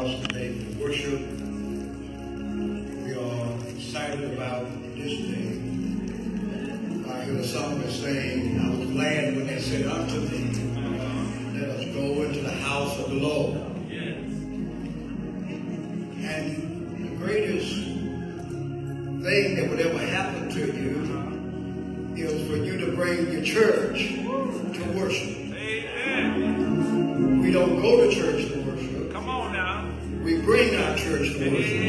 Today for worship. We are excited about this day. I hear the psalmist saying, I was glad when they said unto me, let us go into the house of the Lord. And the greatest thing that would ever happen to you is for you to bring your church to worship. We don't go to church to worship. Come on now. We bring our church to worship.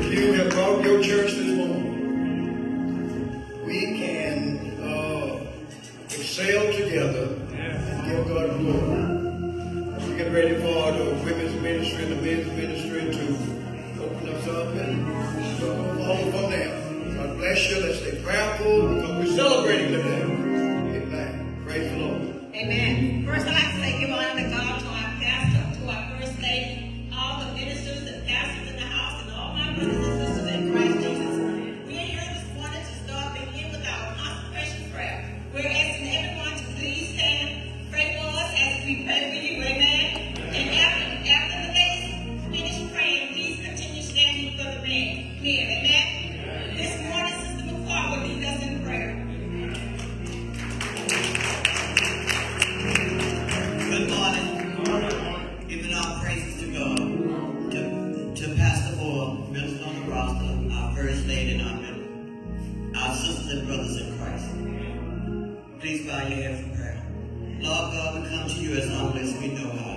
If you have brought your church this morning, we can excel together and give God glory. We get ready for the women's ministry and the men's ministry to open us up and follow from there. God bless you. Let's stay prayerful because we're celebrating today. Amen. Praise the Lord. Amen. First, I'd like to say give honor to God, to our pastor, to our first lady, all the ministers and pastors in the house, and all my brothers and sisters in Christ Jesus. We are here this morning to start begin with our consecration prayer. We're asking everyone to please stand, pray for us as we pray for you. Amen. And after the ladies finish praying, please continue standing for the men. Amen. This morning, Sister McCall will lead us in prayer. Good morning. Giving our praises to God, to Pastor Moore, Minister on the roster, our First Lady and our member, our sisters and brothers in Christ. Please bow your head for prayer. Lord God, we come to you as humble as we know how.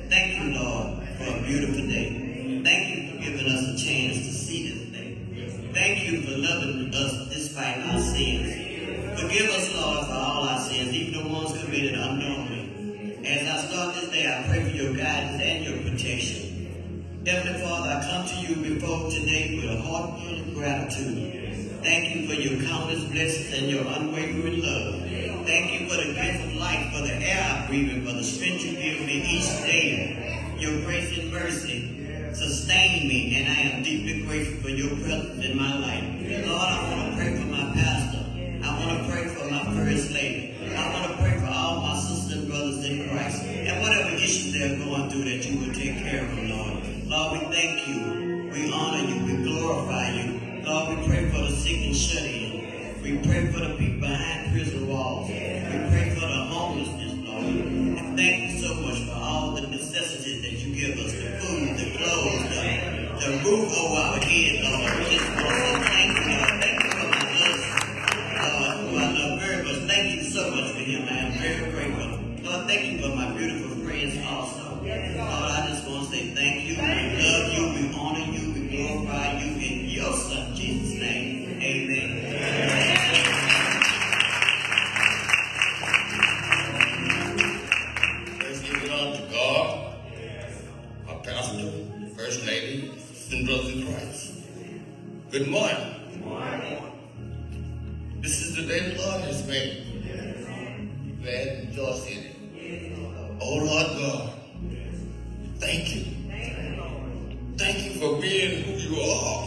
Thank you, Lord, for a beautiful day. Thank you for giving us a chance to see this day. Thank you for loving us despite our sins. Forgive us, Lord, for all our sins, even the ones committed unknowingly. As I start this day, I pray for your guidance and your protection. Heavenly Father, I come to you before today with a heart full of gratitude. Thank you for your countless blessings and your unwavering love. Thank you for the gift of life, for the air I breathe, and for the strength you give me each day. Your grace and mercy sustain me, and I am deeply grateful for your presence in my life. Lord, I want to pray for my pastor. I want to pray for my first lady. I want to pray for all my sisters and brothers in Christ. And whatever issues they're going through, that you will take care of them, Lord. Lord, we thank you. We honor you. We glorify you. Lord, we pray for the sick and shut in. We pray for the people behind prison walls. We pray for the homelessness, Lord. And thank you so much for all the necessities that you give us. The food, the clothes, the roof over our head, Lord. We just want to say thank you, Lord. Thank you for my husband, Lord, who I love very much. Thank you so much for him. I am very grateful. Lord, thank you for my beautiful friends also. Lord, I just want to say thank you. We love you. We honor you. We glorify you in your son, Jesus' name. Amen. Let's give it on to God, our pastor, first lady, and brothers in Christ. Good morning. Good morning. This is the day the Lord has made. Glad and rejoice in it. Oh Lord God, thank you. Thank you for being who you are.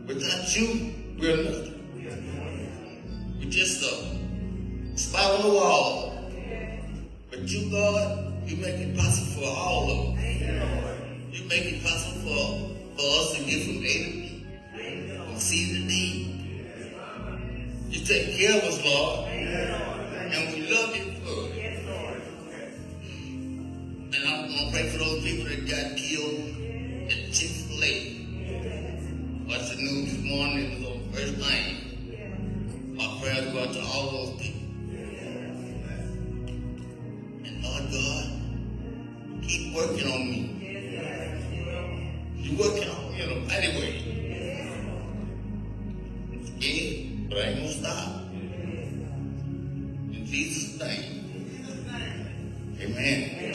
Without you, we're nothing. We're just a spot on the wall. But you, God, you make it possible for all of us. You make it possible for us to get from A to B, from C to D. You take care of us, Lord, and we love you for it. And I'm going to pray for those people that got killed at Chick-fil-A. Watched the news this morning, it was on the first thing. My prayers go out to all those people. And Lord God, keep working on me. You're working on me in a mighty way. I'm scared, but I ain't gonna stop. In Jesus' name. Amen.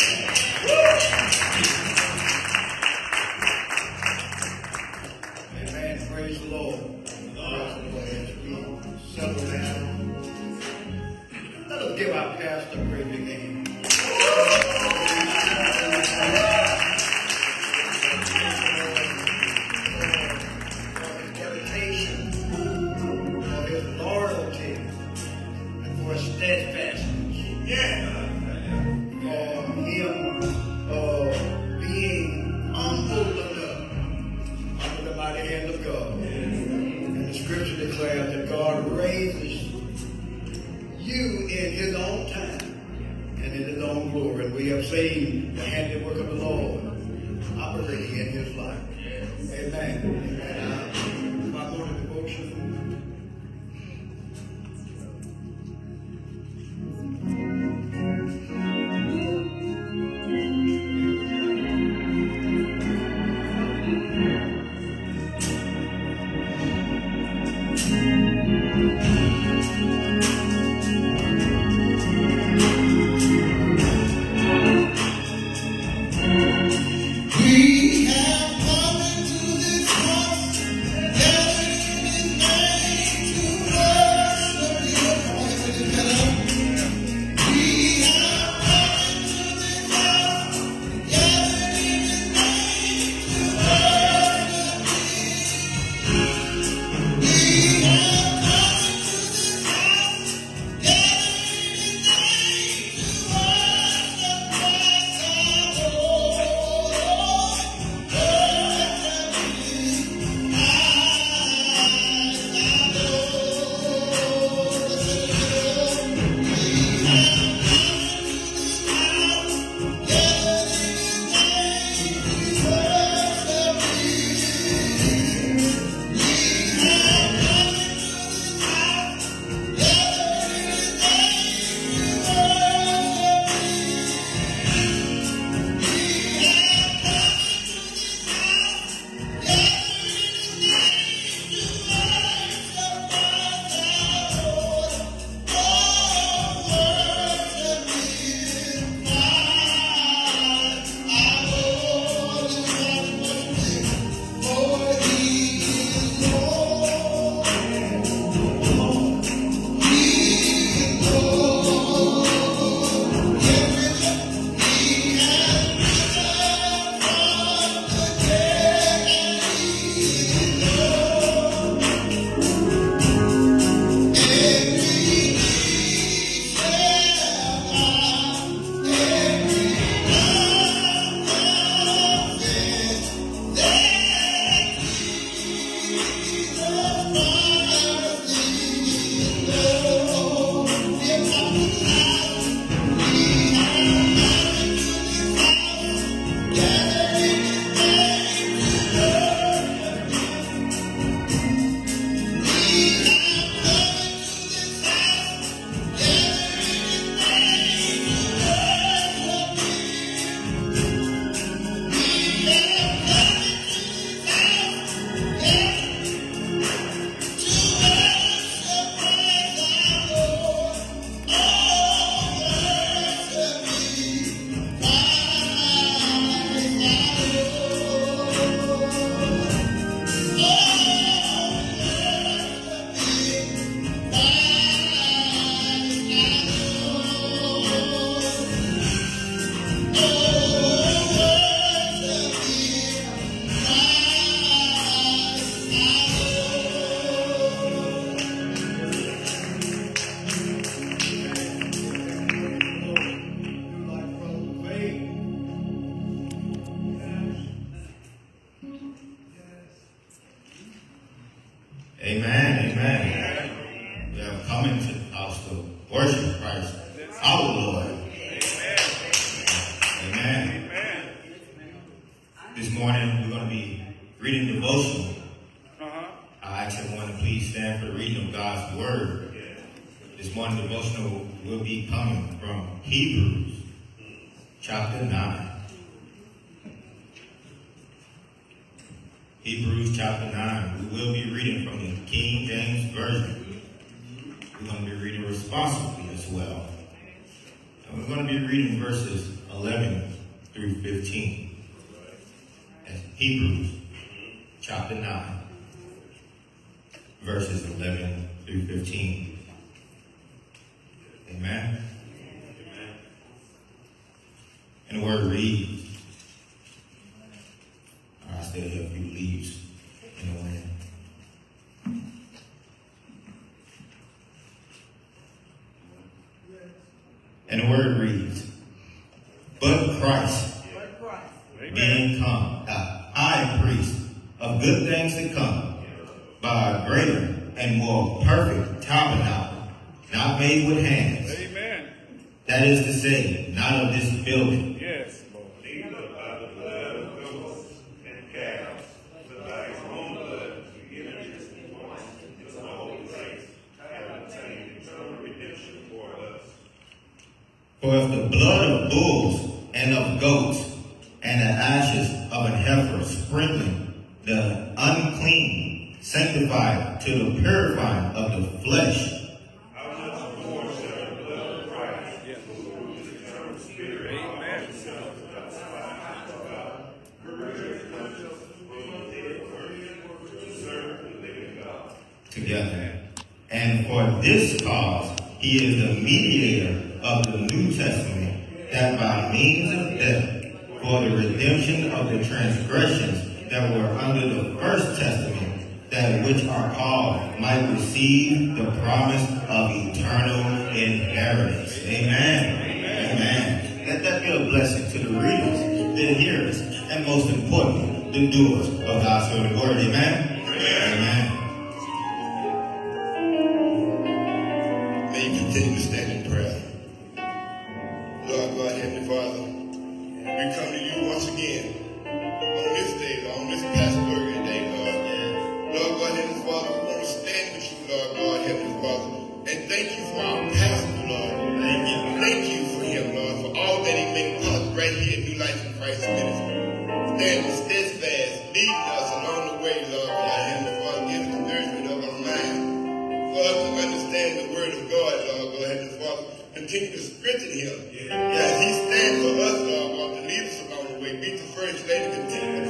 Amen. Praise the Lord. Praise the Lord. As we settle down, let us give our pastor a great big hand. Dedication, for his loyalty, and for his steadfastness. For he own glory. And we have seen the handiwork of the Lord operating in his life. Amen. Amen. My morning devotion. We have come into this house, gathered in his name to worship him. Come on, everybody, get up. We have come into this house, gathered in his name to worship him. We have come into this house, gathered in his name to worship Christ our Lord. Amen, amen. We have come into the house to worship Christ, our Lord. Amen. This morning we're going to be reading devotional. I ask everyone to please stand for the reading of God's Word. This morning devotional will be coming from Hebrews chapter 9. Hebrews chapter 9. We will be reading from the King James Version. We're going to be reading responsibly as well. And we're going to be reading verses 11 through 15. That's Hebrews chapter 9, verses 11 through 15. Amen. And the word reads, I still have a few leaves in the wind. And the word reads, but Christ, being come, the high priest of good things to come, by a greater and more perfect tabernacle, not made with hands, That is to say, not of this building. Yes, Lord. Neither by the blood of goats and calves, but by his own blood, he entered into the holy place, having obtained eternal redemption for us. For if the blood of bulls and of goats and the ashes of an heifer sprinkling the unclean sanctify to the purifying of the flesh, How much more shall the blood of Christ, who is the eternal spirit, Amen. together. And for this cause he is the mediator of the New Testament, that by means of death, for the redemption of the transgressions that were under the first testament, that which are called might receive the promise of eternal inheritance. Amen. Amen. Let that be a blessing to the readers, the hearers, and most importantly, the doers of God's holy word. Amen. Amen. May you continue to stand in prayer. Lord God, Heavenly Father, we come to you once again on this day, on this pastoral day, Lord. Lord God, Heavenly Father, we want to stand with you, Lord God, Heavenly Father, and thank you for our pastor, Lord. Thank you for him, Lord, for all that he made possible right here in New Life in Christ Ministry. Standing steadfast, leading us along the way, Lord God, Heavenly Father, give us the nourishment of our mind. For us to understand the word of God, Lord God, Heavenly Father, continue to strengthen him. As he stands for us, Lord God, to lead us along the way. Be the first lady, continue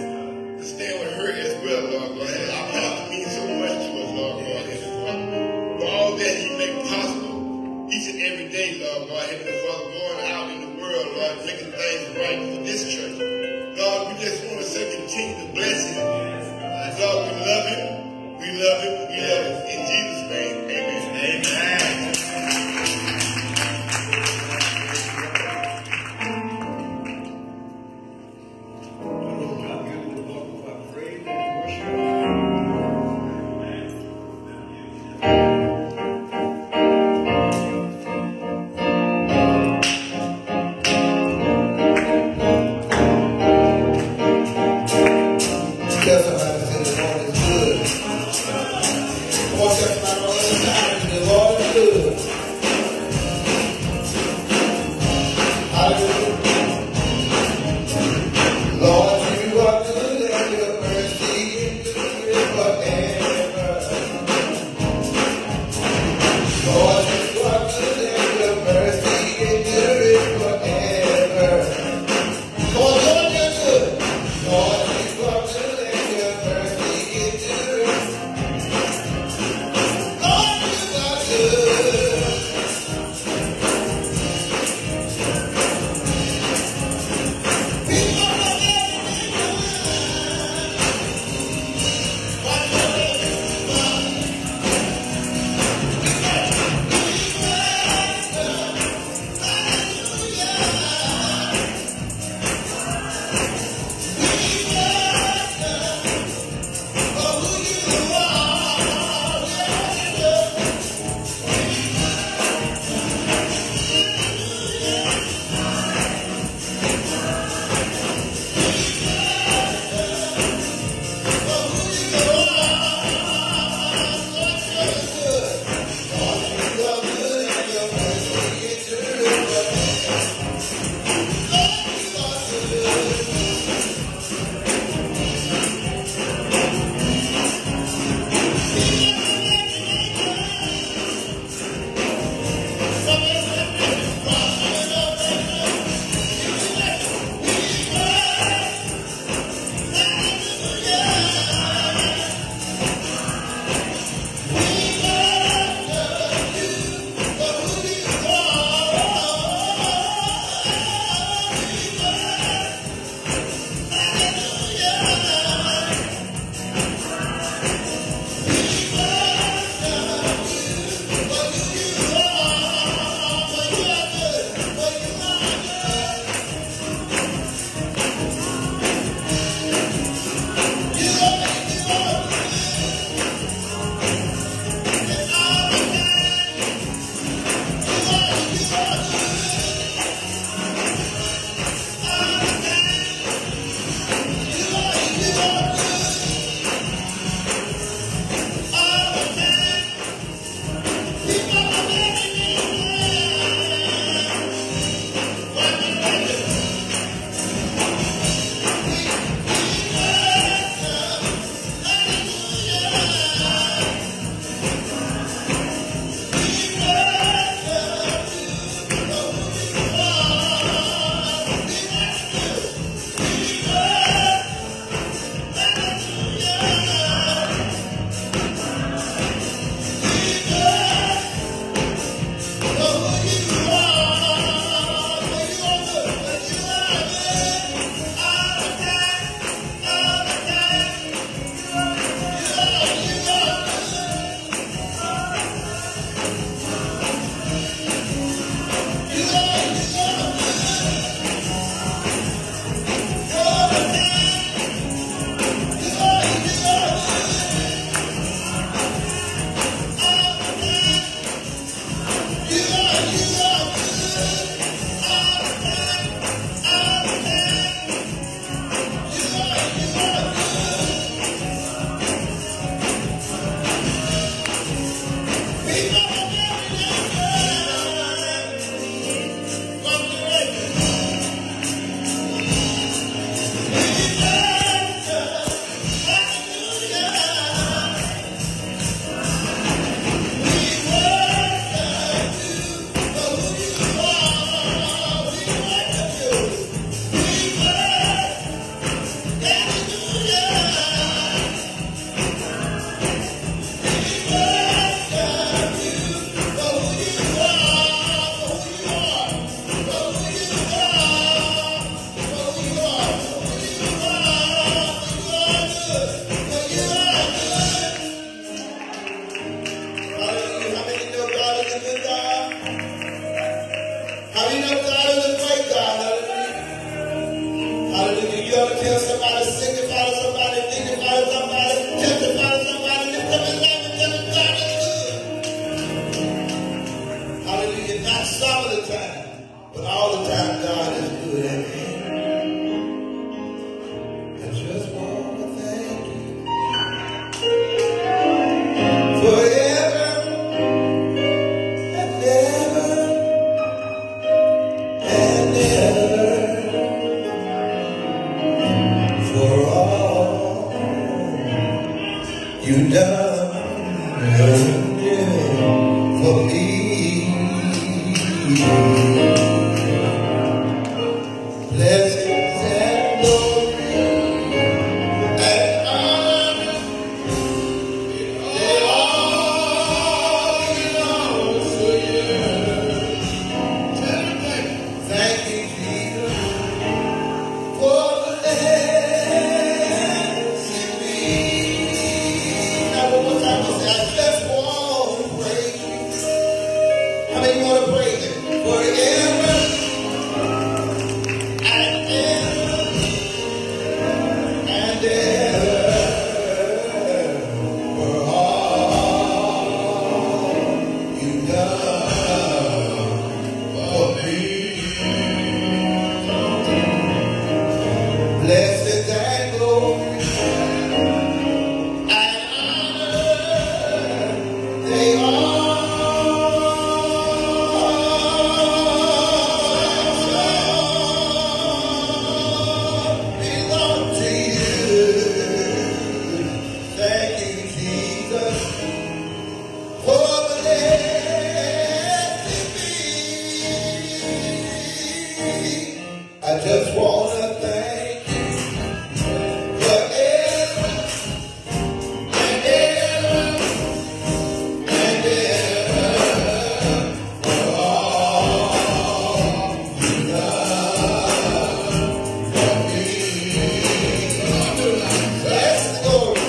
to stand with her as well, Lord God. And our pastor means so much to us, Lord God, Heavenly Father. For all that he made possible each and every day, Lord God, Heavenly Father, going out in the world, Lord, making things right for this church. Lord, we just want to say continue to bless him. Lord, we love him. We love him. We love him. In Jesus' name, amen. Amen. God give you the Lord for praise and worship. Tell somebody, say the Lord is good. You ought to tell somebody, signify to somebody, dignify to somebody, testify to somebody, lift up his name and tell him God is good. Hallelujah. Not some of the time, but all the time God is good. Amen. I just want to thank you forever and ever and ever for all you done for me. Blessings and glory and honor, they all belong to you. Thank you, Jesus, for blessing me. Now one more time, I just want to praise you. How many want to praise him? Forever and ever and ever for all you've done for me. Blessings and glory and honor, they all belong to you. Thank you, Jesus, for blessing me. I just want to thank you forever and ever and ever for all you done for me. Blessed glory,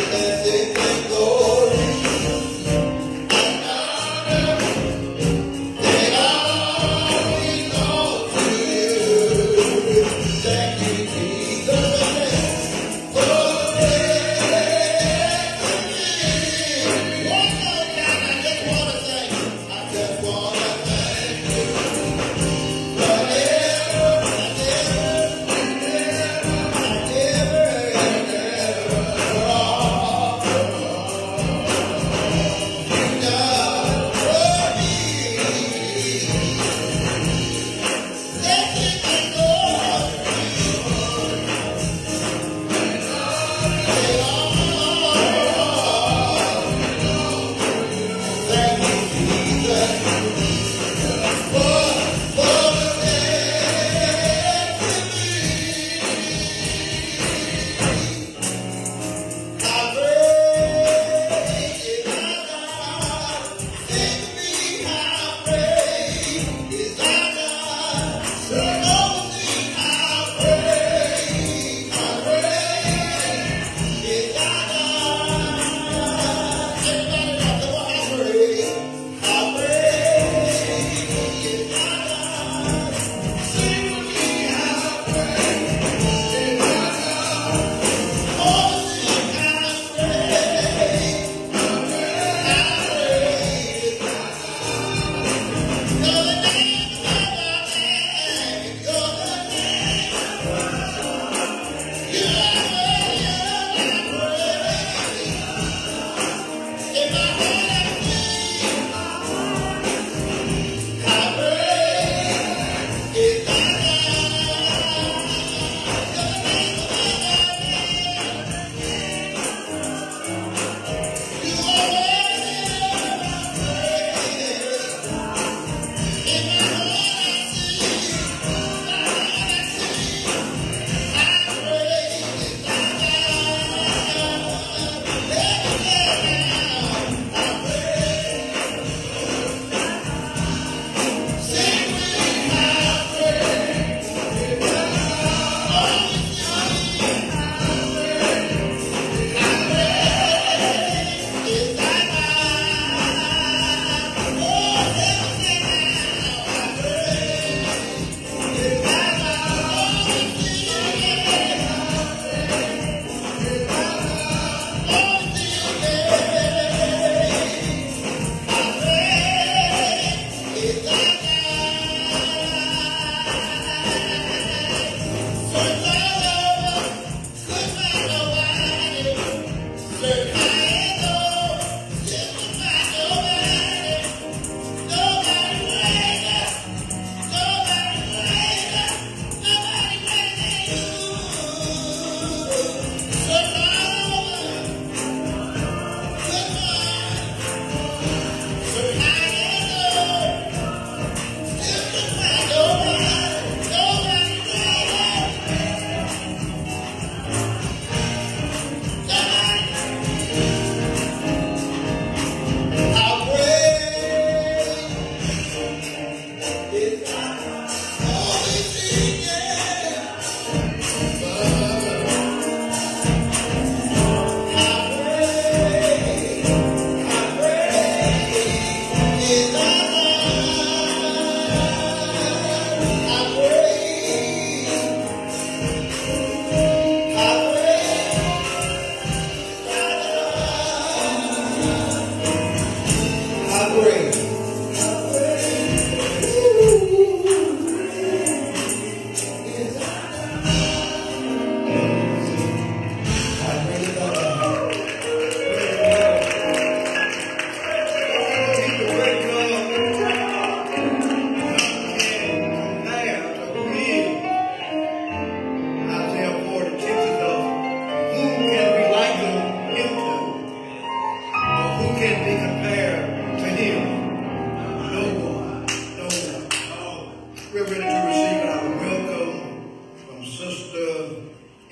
blessed glory and honor, they all belong to you. Thank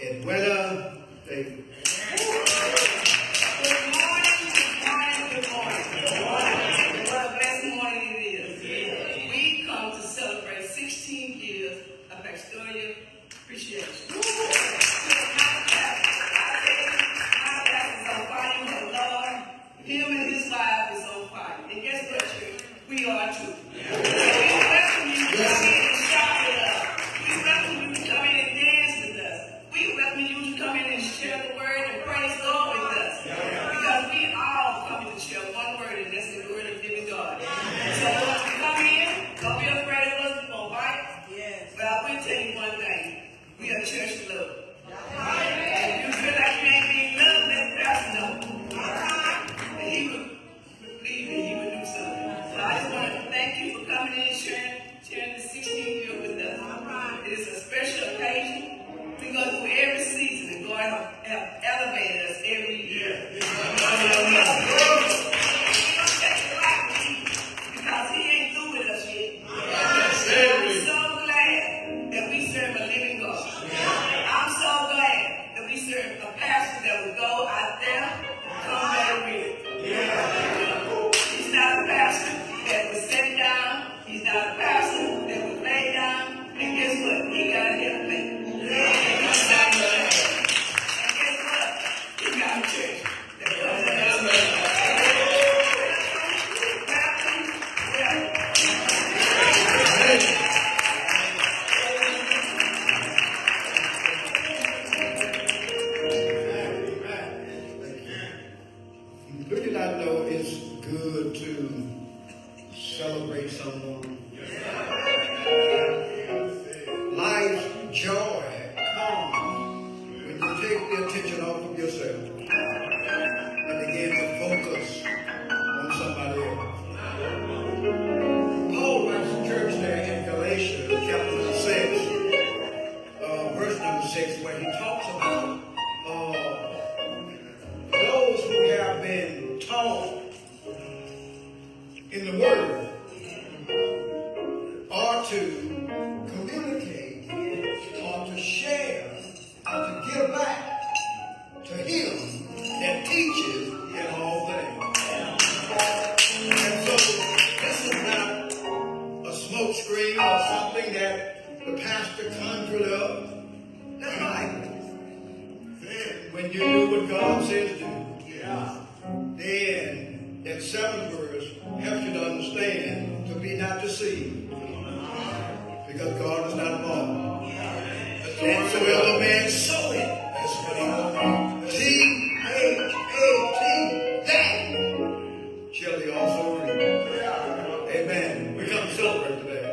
Edwina Davis. Good morning. What a blessed morning it is. We come to celebrate 16 years of pastoral appreciation. My pastor is on fire for the Lord. Him and his wife is on fire. And guess what, church? We are too. We welcome you to come in and shop with us. We welcome you to come in and dance with us. We welcome you to come in and share the word and praise God with us. Because we all come to share one word, and that's the word of living God. So once you come in, don't be afraid of us, we're going to bite. Yes. But I will tell you one thing. We are church of love. And if you feel like you ain't being loved, let the pastor know. And he would believe that he would do something. So I just want to thank you for coming in and sharing the 16th year with us. It is a special occasion. We go through every season, and God have elevated us every year. We don't take it lightly because he ain't through with us yet. I'm so glad that we serve a living God. I'm so glad that we serve a pastor that will go out there, come back with it. He's not a pastor that will sit down. He's not a pastor that will lay down. And guess what? He got a helpmate. And guess what? He got a church that comes to help us. Do you not know it's good to celebrate someone? Life's joy comes when you take the attention off of yourself and begin to focus on somebody else. Paul writes to the church there in Galatians chapter 6, verse number 6, where he talks about those who have been taught in the Word are to communicate or to share or to give back to him that teaches in all things. And so this is not a smoke screen or something that the pastor conjured up. That's right. When you do what God says to do, then that seventh verse helps you to understand to be not deceived. Because God is not mocked. And so whoever man soweth, that's what he will reap. That shall he also reap. Amen. We come to celebrate today.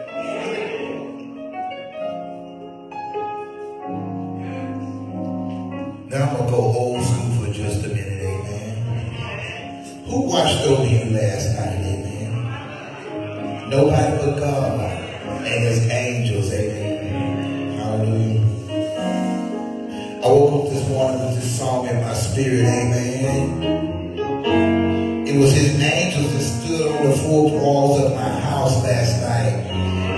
Now I'm gonna go old school for just a minute, amen. Who watched over you last night, amen? Nobody but God and his angels, amen. Hallelujah. I woke up this morning with this song in my spirit, amen. It was his angels that stood on the four walls of my house last night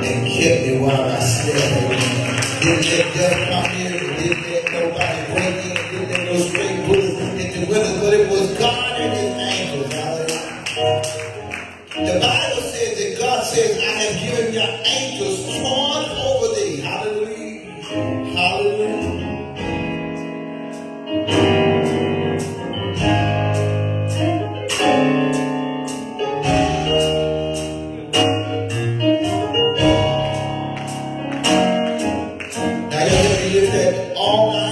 and kept me while I slept, amen. Didn't let death come in, didn't let nobody break in. No straight bullets in the windows, but it was God and his angels. Hallelujah. The Bible says that God says, I have given your angels charge over thee. Hallelujah. Hallelujah. Now you have to live that all night.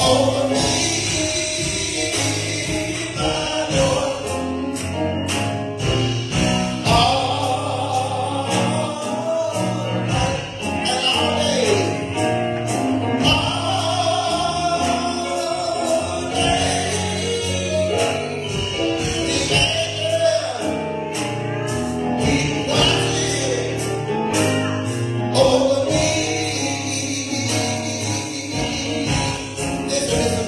over me, my Lord. All night and all day. All day. Keep watching over me. Listen, listen.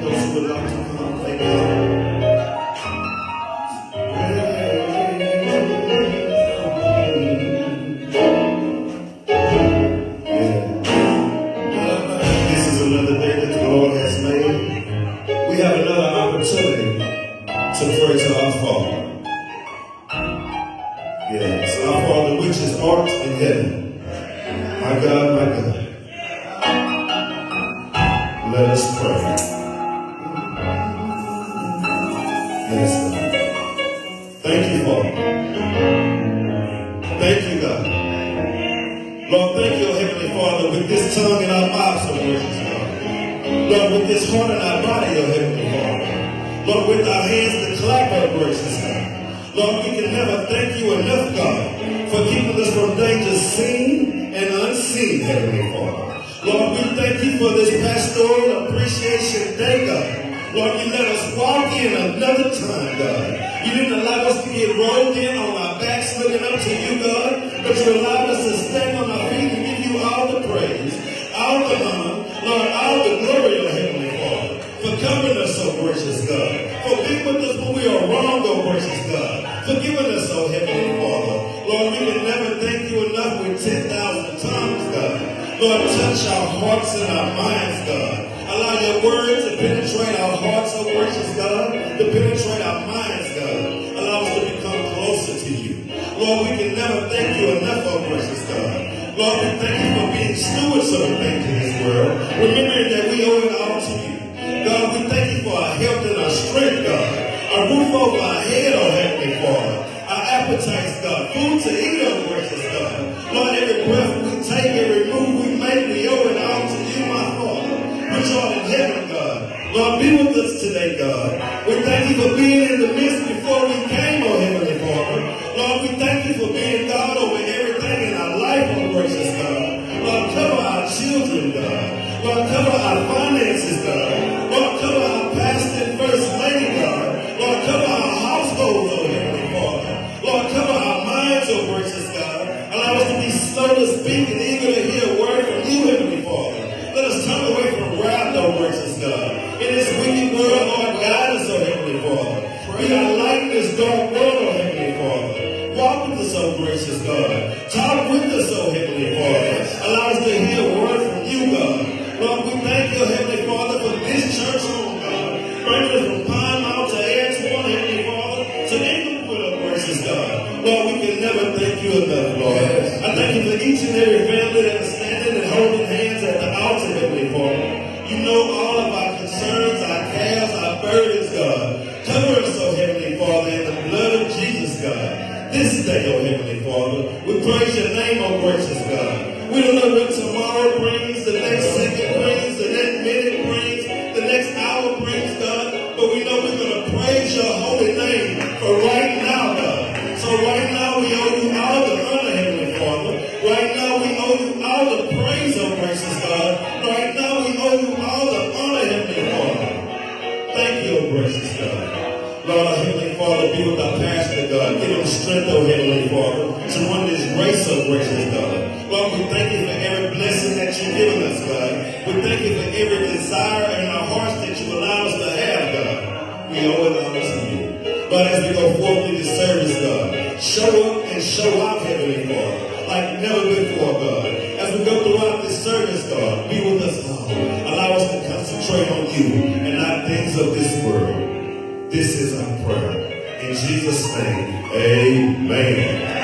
those who would like to come. Thank you. This is another day that the Lord has made. We have another opportunity to pray to our Father. Yes, our Father which is art in heaven. My God, my God. Let us pray. Yes, Lord. Thank you, Father. Thank you, God. Lord, thank you, Heavenly Father, with this tongue in our mouths, oh gracious God. Lord, with this heart in our body, oh Heavenly Father. Lord, with our hands to clap, oh gracious God. Lord, we can never thank you enough, God, for keeping us from danger seen and unseen, Heavenly Father. Lord, we thank you for this pastoral appreciation day, God. Lord, you let us walk in another time, God. You didn't allow us to get rolled in on our backs looking up to you, God, but you allowed us to stand on our feet and give you all the praise, all the honor, Lord, all the glory, oh Heavenly Father, for covering us, oh gracious God, for being with us when we are wrong, oh gracious God, for giving us, oh Heavenly Father. Lord, we can never thank you enough with 10,000 tongues, God. Lord, touch our hearts and our minds, God. Allow your word to penetrate our hearts, oh gracious God, to penetrate our minds, God. Allow us to become closer to you. Lord, we can never thank you enough, oh gracious God. Lord, we thank you for being stewards of the things in this world, remembering that we owe it all to you. God, we thank you for our health and our strength, God. Our roof over our head, oh Heavenly Father. Our appetites, God. Food to eat, oh gracious God. Lord, every breath we take, every move we make, we owe it all to you, my Father. Which art in heaven, God. Lord, be with us today, God. We thank you for being in the midst before we came, oh Heavenly Father. Lord, we thank you for being God over everything in our life, oh gracious God. Lord, cover our children, God. Lord, cover our finances, God. Lord, cover our pastor and first lady, God. Lord, cover our households, oh Heavenly Father. Lord, cover our minds, oh gracious God. Allow us to be slow to speak and eager to hear a word from you, Heavenly Father. Let us turn away from wrath, oh gracious God. In this wicked world, Lord, guide us, oh Heavenly Father. Be our light in this dark world, oh Heavenly Father. Walk with us, oh gracious God. Talk with us, oh Heavenly Father. Allow us to hear a word from you, God. Lord, we thank you, Heavenly Father, for this church home, God. Bringing us from Pine Mount to Edgewater, Heavenly Father, to Inglewood, oh gracious God. Lord, we can never thank you enough, Lord. I thank you for each and every family that is standing and holding hands at the altar, Heavenly Father. You know all of our concerns, our cares, our burdens, God. Cover us, oh Heavenly Father, in the blood of Jesus, God. This day, oh Heavenly Father, we praise your name, oh gracious God. We don't know what tomorrow brings, the next second brings, the next minute brings, the next hour brings, God. But we know we're going to praise your holy name for right now, God. So right now we owe you all the honor, Heavenly Father. Right now we owe you all the praise, oh gracious God. Right now we owe you all the honor, Heavenly Father. Thank you, oh gracious God. Lord, our Heavenly Father, be with our pastor, God. Give him strength, oh Heavenly Father, to run this race, oh gracious God. Lord, we thank you for every blessing that you've given us, God. We thank you for every desire in our hearts that you allow us to have, God. We owe it all to you. Lord, as we go forth in this service, God, show up and show out, Heavenly Father, like never before, God. As we go throughout this service, God, be with us all. Allow us to concentrate on you and not things of this world. This is our prayer. In Jesus' name, amen.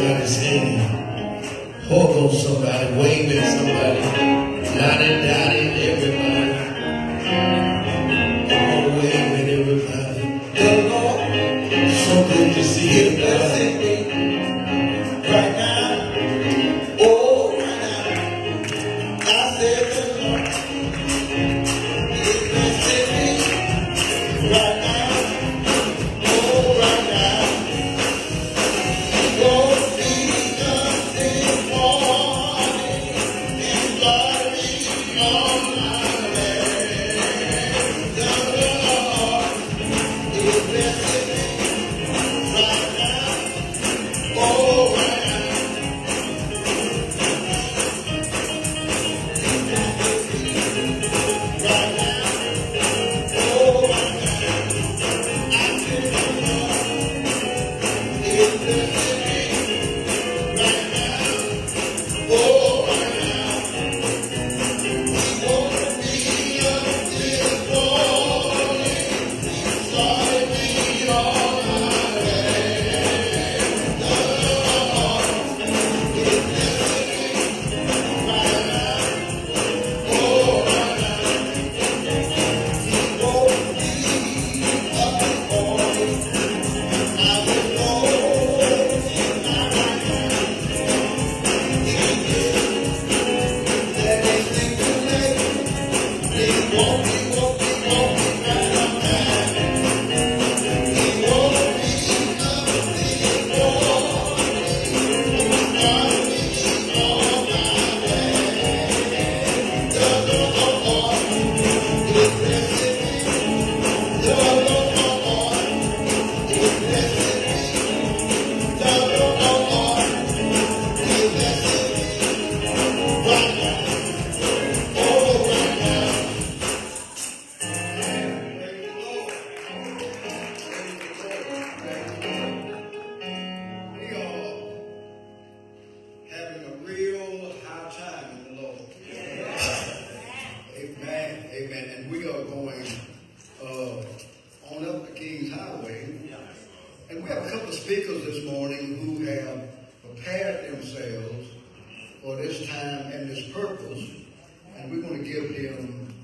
somebody singing. Hug on somebody, wave at somebody. Yada, yada, everybody. Come on, wave at everybody. The Lord, so good to see you blessing me. Right now, oh, right now, I said the Lord is blessing me. Right now, oh, right now, Lord, be nothing morning and glory on my way. The Lord is blessing me. Right now, oh, right now. Right now, oh, right now, I feel the Lord is blessing me. Right now, oh, right now, He woke me up this morning. He started me on my way. The Lord is blessing me. Right now, oh, right now. We are having a real high time in the Lord. Amen. Amen. And we are going on up the King's Highway. And we have a couple of speakers this morning who have prepared themselves for this time and this purpose. And we're going to give them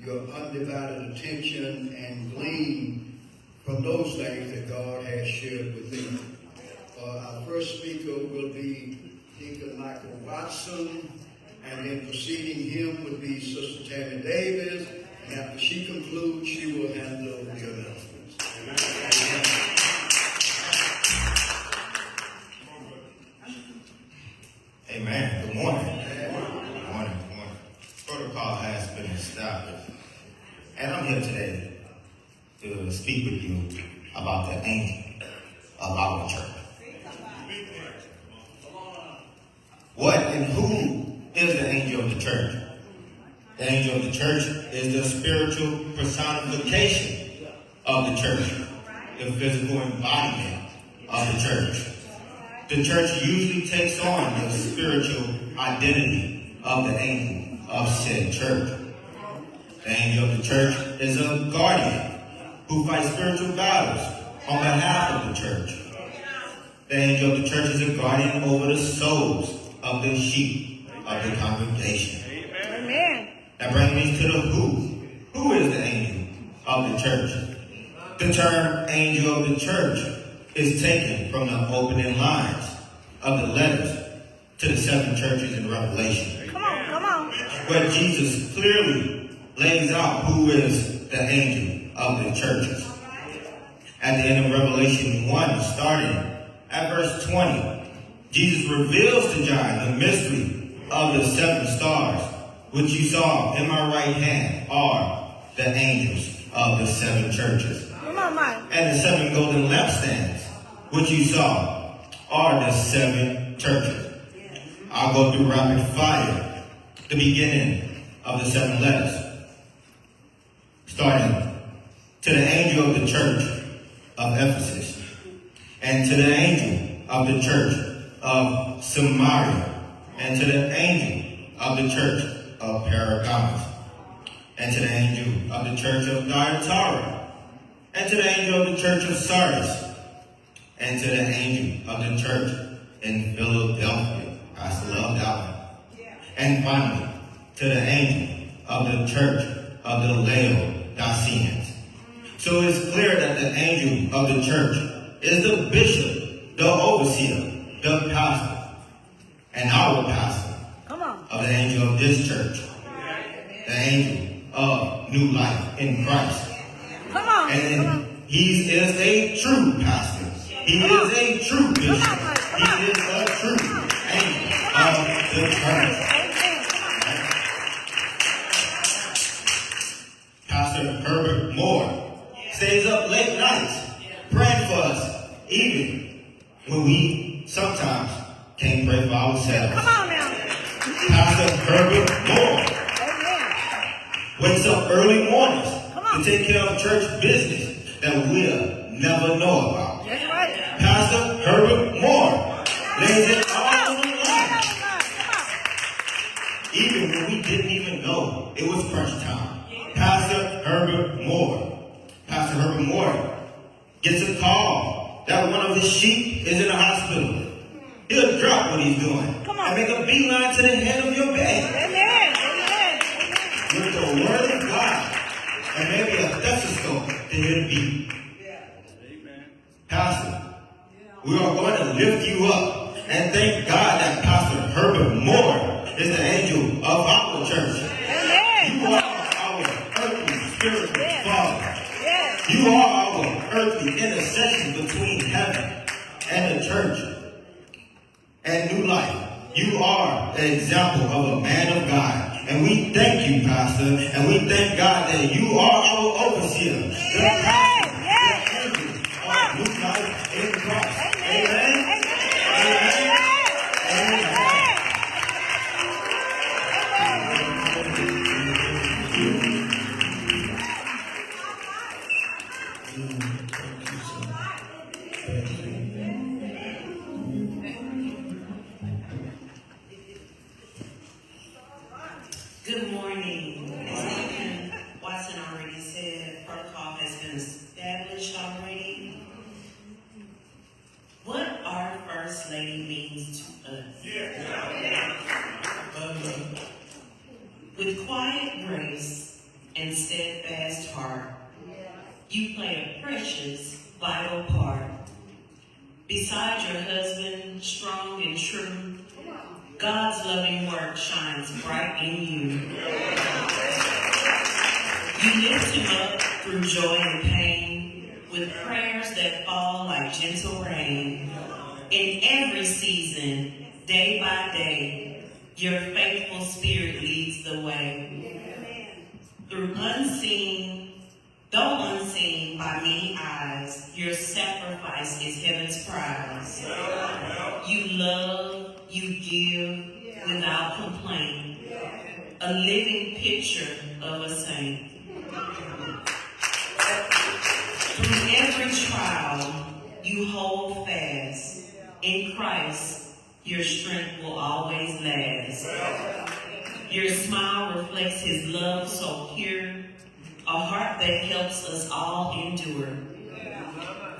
your undivided attention and glean from those things that God has shared with them. Our first speaker will be Deacon Michael Watson, and then preceding him would be Sister Tammy Davis, and after she concludes, she will handle the announcements. Amen. Good morning. Good morning. Good morning. Protocol has been established. And I'm here today to speak with you about the angel of our church. What and who is the angel of the church? The angel of the church is the spiritual personification of the church, the physical embodiment of the church. The church usually takes on the spiritual identity of the angel of said church. The angel of the church is a guardian who fights spiritual battles on behalf of the church. The angel of the church is a guardian over the souls of the sheep of the congregation. Amen. That brings me to the who. Who is the angel of the church? The term angel of the church is taken from the opening lines of the letters to the 7 churches in Revelation. Come on. Where Jesus clearly lays out who is the angel of the churches. At the end of Revelation 1, starting at verse 20, Jesus reveals to John the mystery of the 7 stars, which you saw in my right hand are the angels of the 7 churches. Come on, Mike. And the 7 golden lampstands, which you saw, are the 7 churches. I'll go through rapid fire the beginning of the 7 letters. Starting to the angel of the church of Ephesus, and to the angel of the church of Samaria, and to the angel of the church of Pergamos, and to the angel of the church of Thyatira, and to the angel of the church of Sardis, and to the angel of the church in Philadelphia. Pastor loved that one. And finally, to the angel of the church of the Laodiceans. So it's clear that the angel of the church is the bishop, the overseer, the pastor, and our pastor of the angel of this church, the angel of new life in Christ. And he is a true pastor. He is a true bishop. He is a true angel of the church. Pastor Herbert Moore stays up late nights praying for us, even when we sometimes can't pray for ourselves. Pastor Herbert Moore wakes up early mornings to take care of church business that we'll never know about. Pastor Herbert Moore lays it all on the line, even when we didn't even know it was crunch time. Pastor Herbert Moore gets a call that one of his sheep is in the hospital. He'll drop what he's doing and make a beeline to the head of your bed. With the word of God and maybe a stethoscope to hear the beat. Pastor, we are going to lift you up and thank God that Pastor Herbert Moore is the angel of our church. You are our earthly spiritual father. You are our earthly intercession between heaven and the church and new life. You are an example of a man of God. And we thank you, Pastor, and we thank God that you are our overseer. The pastor, the angel of new life in Christ. Amen. Good morning. As Deacon Watson already said, protocol has been established already. What our First Lady means to us. With quiet grace and steadfast heart, you play a precious, vital part. Beside your husband, strong and true, God's loving work shines bright in you. You lift him up through joy and pain, with prayers that fall like gentle rain. In every season, day by day, your faithful spirit leads the way. Through though unseen by many eyes, your sacrifice is heaven's prize. You love, you give without complaint, a living picture of a saint. Through every trial, you hold fast. In Christ, your strength will always last. Your smile reflects his love so pure, a heart that helps us all endure.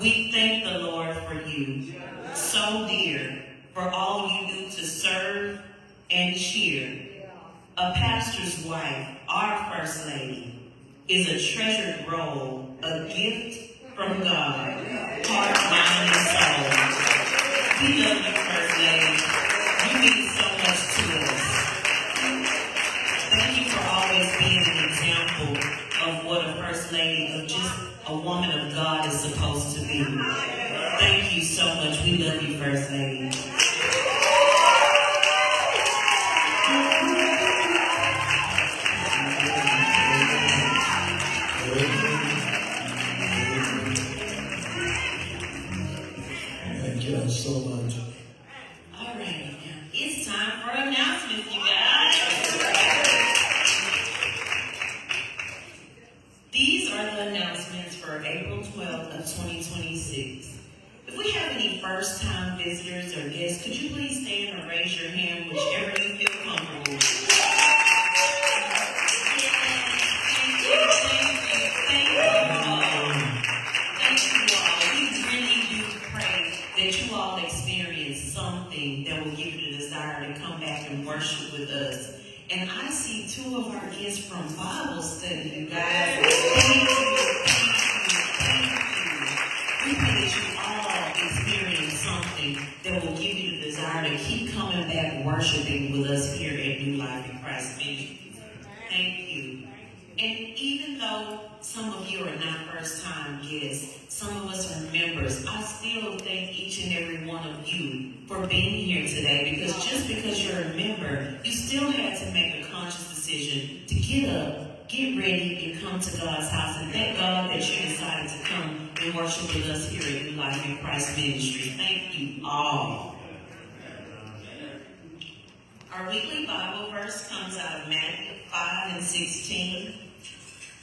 We thank the Lord for you, so dear, for all you do to serve and cheer. A pastor's wife, our First Lady, is a treasured role, a gift from God, heart, mind, and soul. We love you, First Lady. You mean so much to us. Thank you for always being an example of what a First Lady, of just a woman of God, is supposed to be. Thank you so much. We love you, First Lady. Thank you so much. All right, it's time for announcements, you guys. These are the announcements for April 12th of 2026. If we have any first-time visitors or guests, could you please stand or raise your hand, whichever you feel comfortable with. Thank you all. We really do pray that you all experience something that will give you the desire to come back and worship with us. And I see two of our guests from Bible study, you guys. Thank you. We pray that you all experience something that will give you the desire to keep coming back worshiping with us here at New Life in Christ Ministries. Thank you. And even though some of you are not first-time guests, some of us are members, I still thank each and every one of you for being here today, because just because you're a member, you still had to make a conscious decision to get up, get ready, and come to God's house. And thank God that you decided to come and worship with us here at New Life in Christ Ministry. Thank you all. Our weekly Bible verse comes out of Matthew 5:16.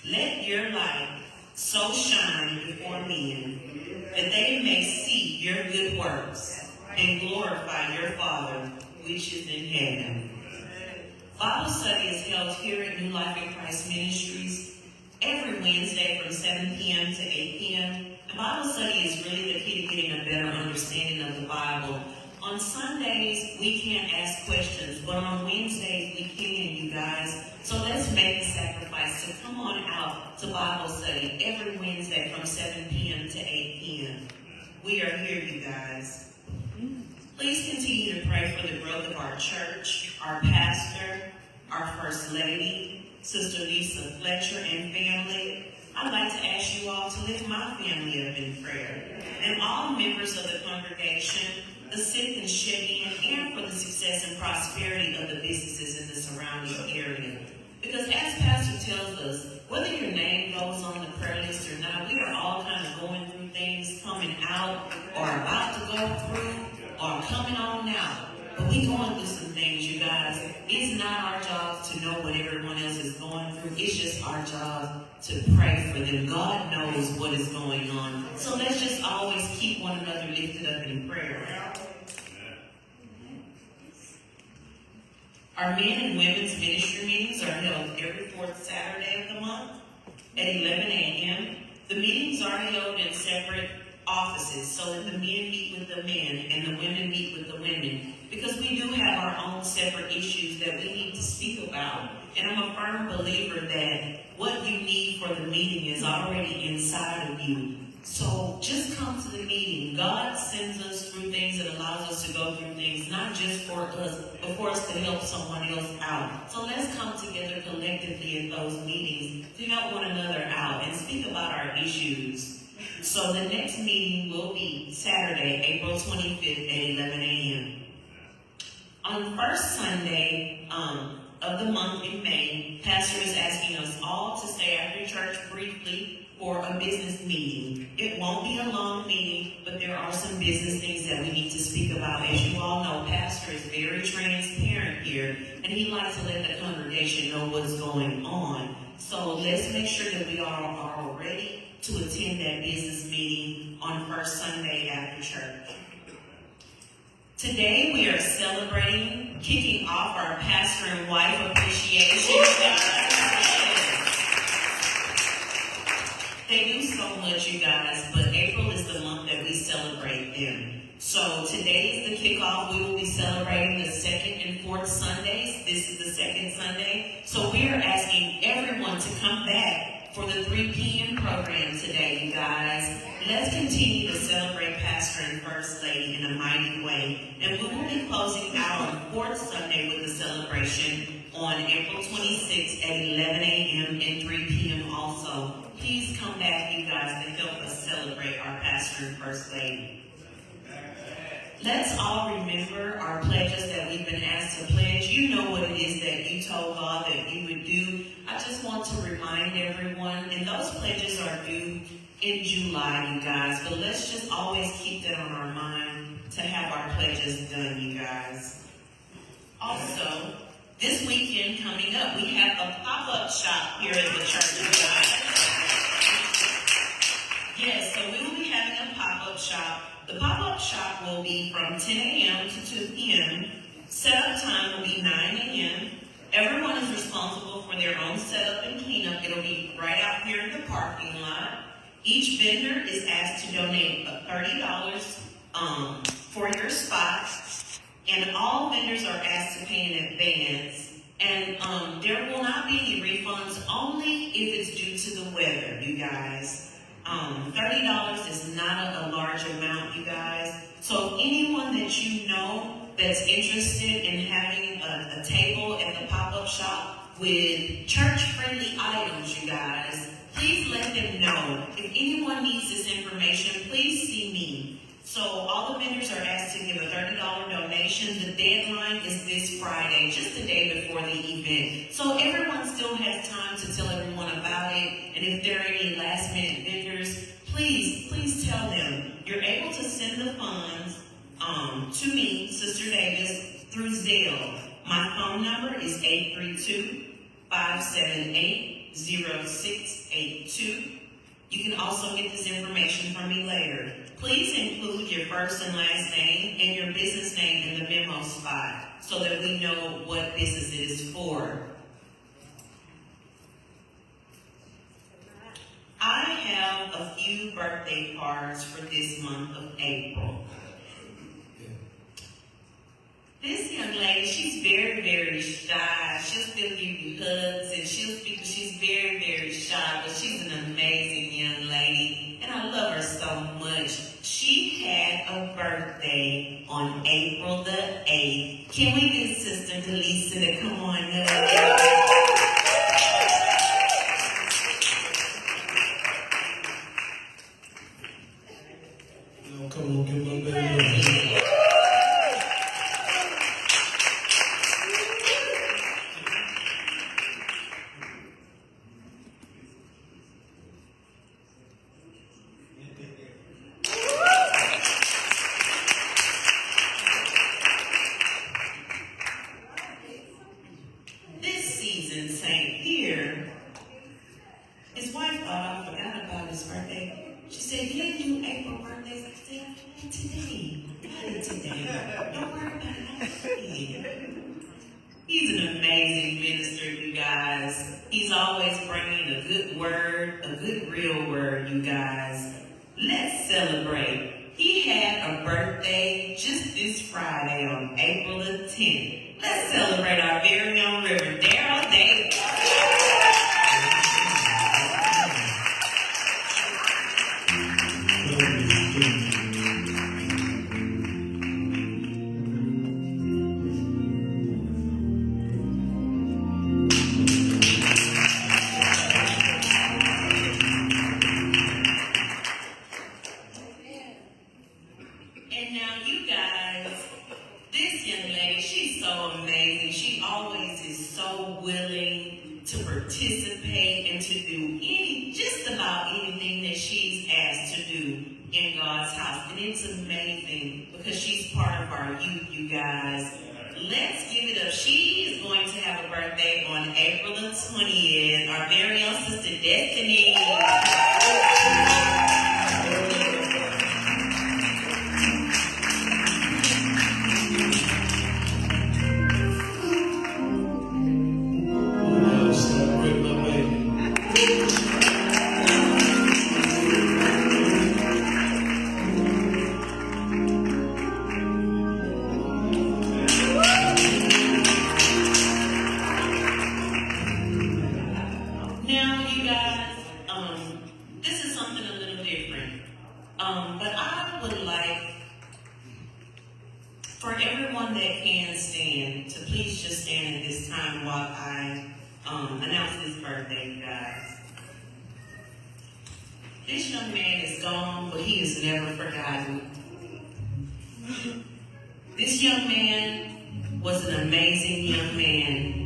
Let your light so shine before men that they may see your good works and glorify your Father which is in heaven. Bible study is held here at New Life in Christ Ministries every Wednesday from 7 p.m. to 8 p.m. The Bible study is really the key to getting a better understanding of the Bible. On Sundays, we can't ask questions, but on Wednesdays, we can, you guys. So let's make the sacrifice to come on out to Bible study every Wednesday from 7 p.m. to 8 p.m. We are here, you guys. Please continue to pray for the growth of our church, our pastor, our First Lady, Sister Lisa Fletcher, and family. I'd like to ask you all to lift my family up in prayer, and all members of the congregation, the sick and shed in, and for the success and prosperity of the businesses in the surrounding area. Because as Pastor tells us, whether your name goes on the prayer list or not, we are all kind of going through things, coming out, or about to go through, or coming on out. But we going through some things, you guys. It's not our job to know what everyone else is going through. It's just our job to pray for them. God knows what is going on. So let's just always keep one another lifted up in prayer. Our men and women's ministry meetings are held every fourth Saturday of the month at 11 a.m. The meetings are held in separate offices so that the men meet with the men and the women meet with the women, because we do have our own separate issues that we need to speak about. And I'm a firm believer that what you need for the meeting is already inside of you. So just come to the meeting. God sends us through things and allows us to go through things, not just for us, but for us to help someone else out. So let's come together collectively at those meetings to help one another out and speak about our issues. So the next meeting will be Saturday, April 25th at 11 a.m. On the first Sunday of the month in May, Pastor is asking us all to stay after church briefly for a business meeting. It won't be a long meeting, but there are some business things that we need to speak about. As you all know, Pastor is very transparent here, and he likes to let the congregation know what's going on. So let's make sure that we are ready to attend that business meeting on first Sunday after church. Today we are celebrating, kicking off our pastor and wife appreciation. They do so much, you guys, but April is the month that we celebrate them. So today is the kickoff. We will be celebrating the second and fourth Sundays. This is the second Sunday. So we are asking everyone to come back for the 3 p.m. program today, you guys. Let's continue to celebrate Pastor and First Lady in a mighty way. And we will be closing out on fourth Sunday with the celebration on April 26th at 11 a.m. and 3 p.m. also. Please come back, you guys, to help us celebrate our Pastor and First Lady. Let's all remember our pledges that we've been asked to pledge. You know what it is that you told God that you would do. I just want to remind everyone, and those pledges are due in July, you guys. But let's just always keep that on our mind to have our pledges done, you guys. Also, this weekend coming up, we have a pop-up shop here at the church, you guys. Yes, so we will be having a pop-up shop. The pop-up shop will be from 10 a.m. to 2 p.m. Setup time will be 9 a.m. Everyone is responsible for their own setup and cleanup. It'll be right out here in the parking lot. Each vendor is asked to donate $30 for your spot. And all vendors are asked to pay in advance. And there will not be any refunds, only if it's due to the weather, you guys. $30 is not a large amount, you guys. So anyone that you know that's interested in having a table at the pop-up shop with church-friendly items, you guys, please let them know. If anyone needs this information, please see me. So all the vendors are asked to give a $30 donation. The deadline is this Friday, just the day before the event. So everyone still has time to tell everyone about it. And if there are any last-minute vendors, please tell them. You're able to send the funds to me, Sister Davis, through Zelle. My phone number is 832-578-0682. You can also get this information from me later. Please include your first and last name and your business name in the memo spot so that we know what business it is for. I have a few birthday cards for this month of April. This young lady, she's very, very shy. She'll still give you hugs and she'll speak, but she's very, very shy, but she's an amazing young lady, and I love her so much. She had a birthday on April the 8th. Can we get Sister Delisa to come on up? Come on, give my baby. This season, St. Pierre, his wife thought I forgot about his birthday. She said, "You didn't do April birthdays." I said, "I did today. Got it today. Don't worry about it. I did." He's an amazing minister, you guys. He's always bringing a good word, a good real word, you guys. Let's celebrate. He had a birthday just this Friday on April the 10th. Let's celebrate our very own Reverend Daryl Davis. And now you guys, this young lady, she's so amazing. She always is so willing to participate and to do just about anything that she's asked to do in God's house. And it's amazing because she's part of our youth, you guys. Let's give it up. She is going to have a birthday on April the 20th. Our very own Sister Destiny. Celebrate my baby. Now, you guys, this is something a little different. But I would like for everyone that can stand to please just stand at this time while I announce this birthday, you guys. This young man is gone, but he is never forgotten. This young man was an amazing young man.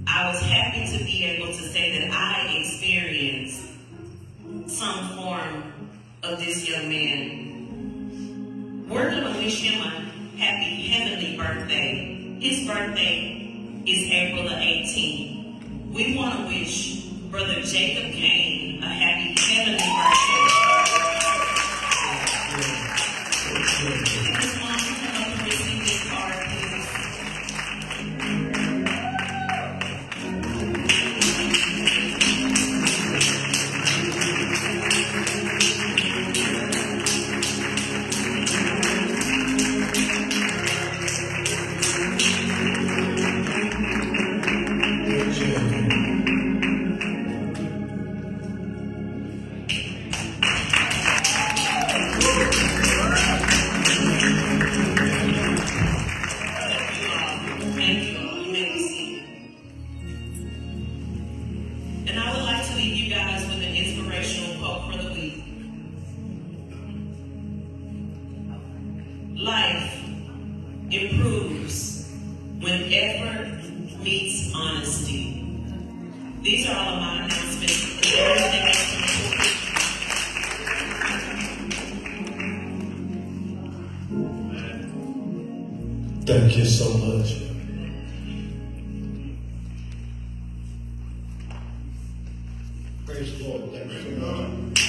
I was happy to be able to say that I experienced some form of this young man. We're going to wish him a happy heavenly birthday. His birthday is April the 18th. We want to wish Brother Jacob Kane a happy heavenly birthday. His mom, come up and receive this card, please. when effort meets honesty. These are all of my announcements. Is there anything else to report? Thank you so much. Praise the Lord. Thank you so much.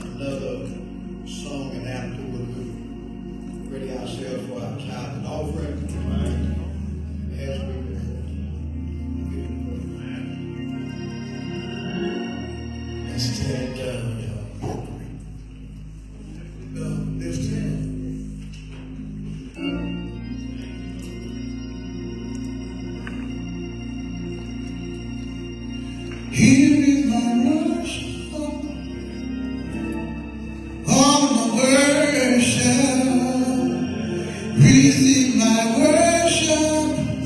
Another song and afterward we ready ourselves for our tithe and offering. As we Let's stand down, y'all. this time. Here is my worship, all my worship. Receive my worship,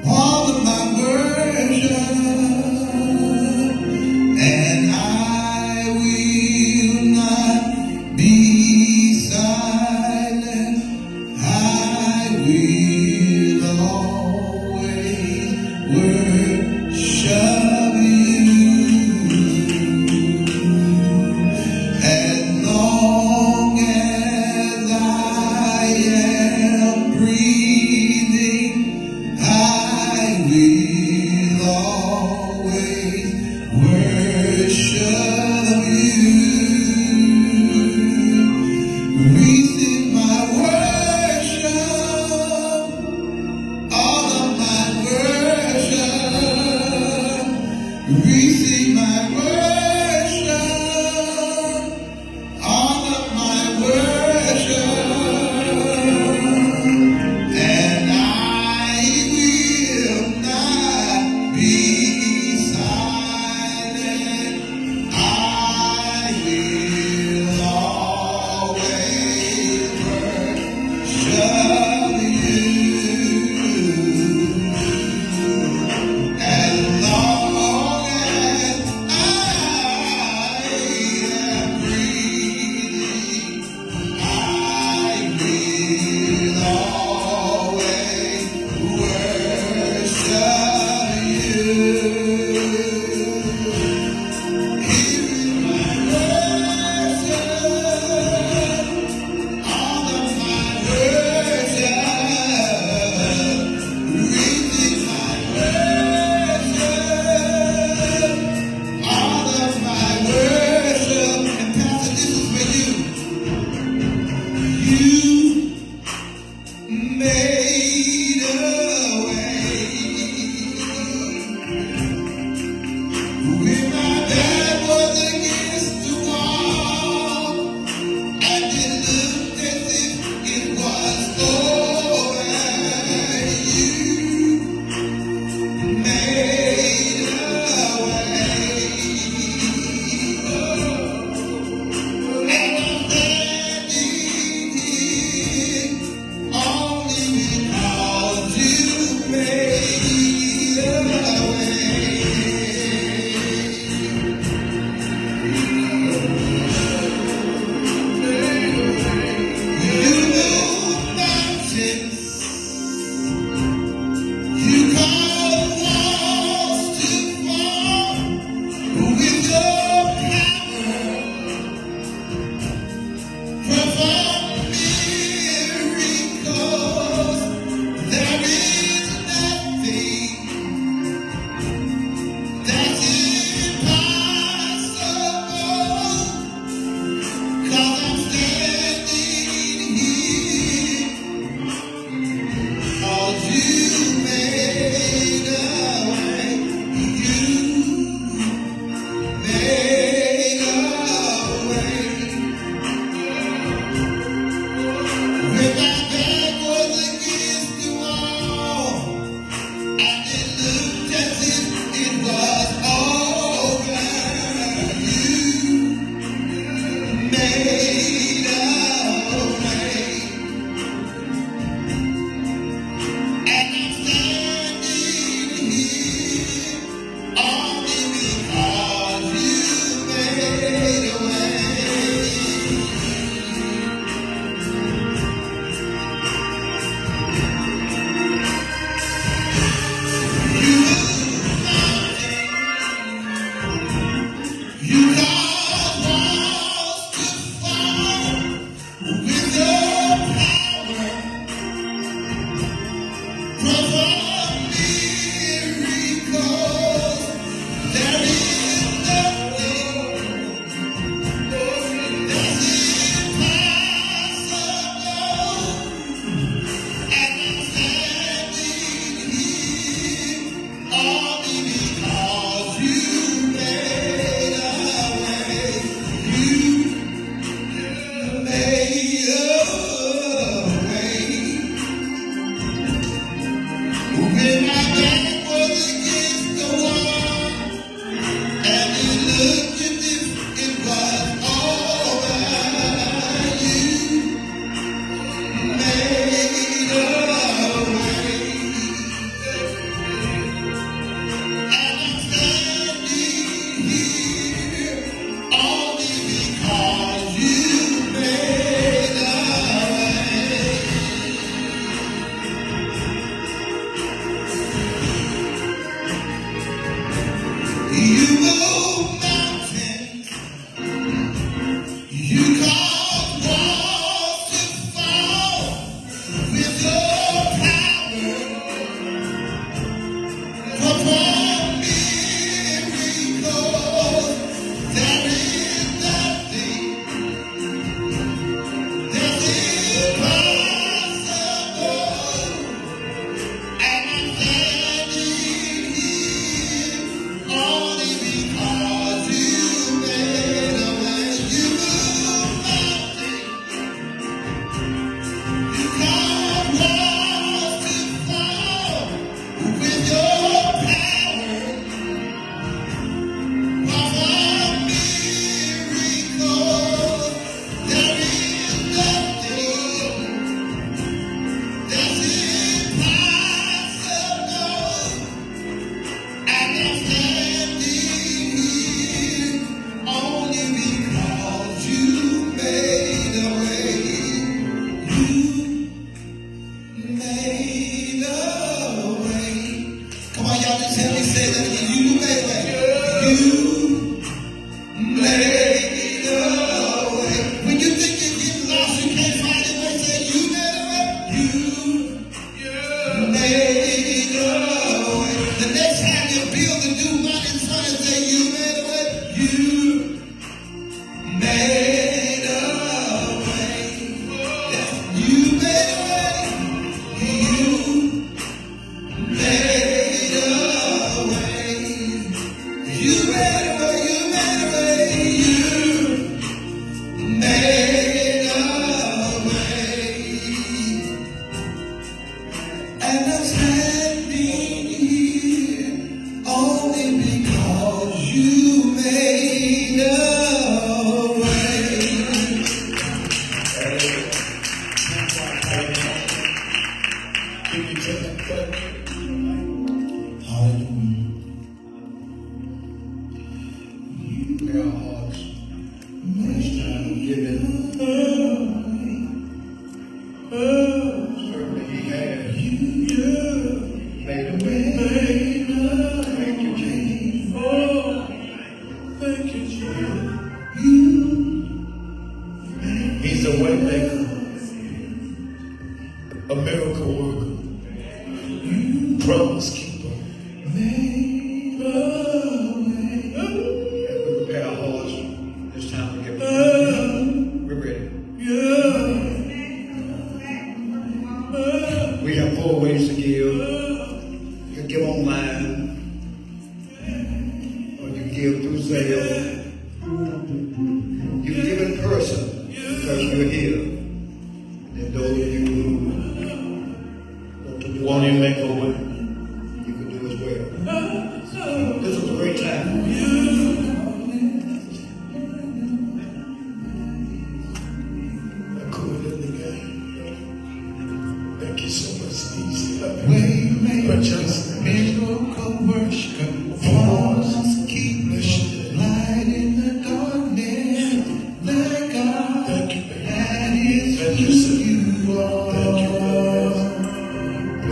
all of my worship, and I will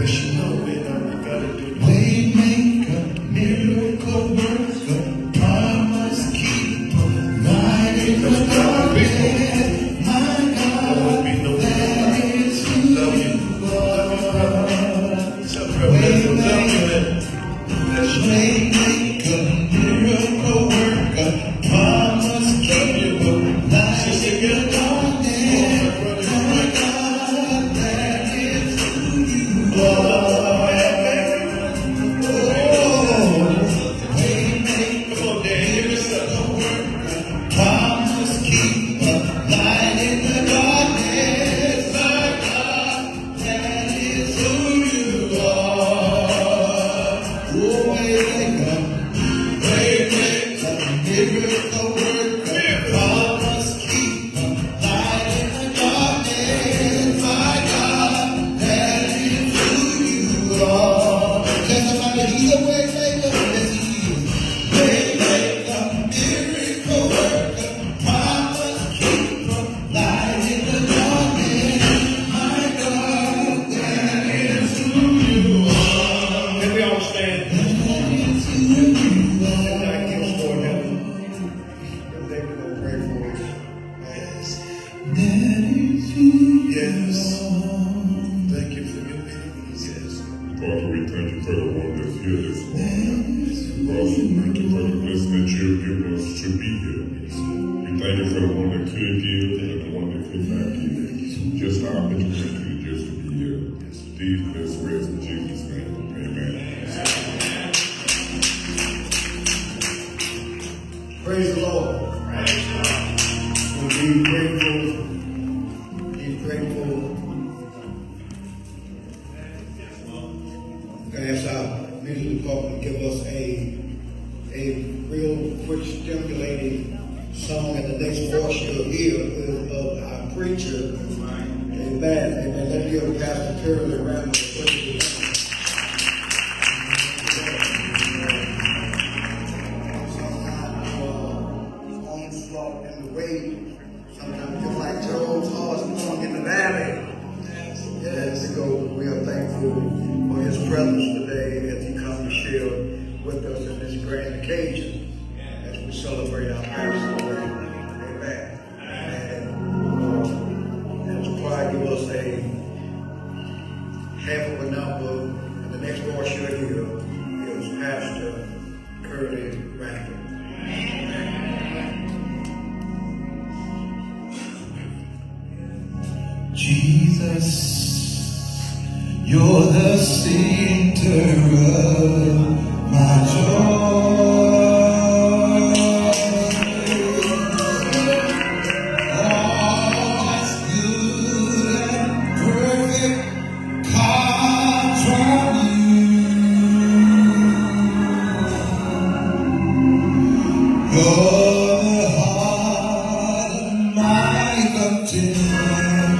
Bless you, Lord. miracle worker, promise keeper, light in the darkness, my God, that is who you are. Tell somebody he's a way maker, yes he is. Way maker, miracle worker, promise keeper, light in the darkness, my God, that is who you are. Can we all stand? That is who you are. Thank you, Lord. Thank you, Lord. Pray for us. That is who you Yes. are. Thank you for your miracles. Yes. Father, we thank you for the one that's here this morning. We also thank you for the blessing that you've given us to be here. We thank you for the one that could give and the one that could not give. Just our opportunity just to be here. These blessed words in Jesus' name. Amen. Praise the Lord. We'll be grateful. Be grateful. I'm going to ask our music department to give us a real quick stimulating song, and the next voice you'll hear is of our preacher. Amen. Amen. Let's give Pastor Curly a round of applause. Onslaught in the way, sometimes just like Job's horse going in the valley. Yes, so we are thankful for his presence today as he comes to share with us in this grand occasion as we celebrate our pastor today. Amen. And as the choir give us a half of a number, and the next voice you'll hear is Pastor Curly Randall. Jesus, you're the center of my joy. All that's good and perfect comes from you. You're the heart of my contentment,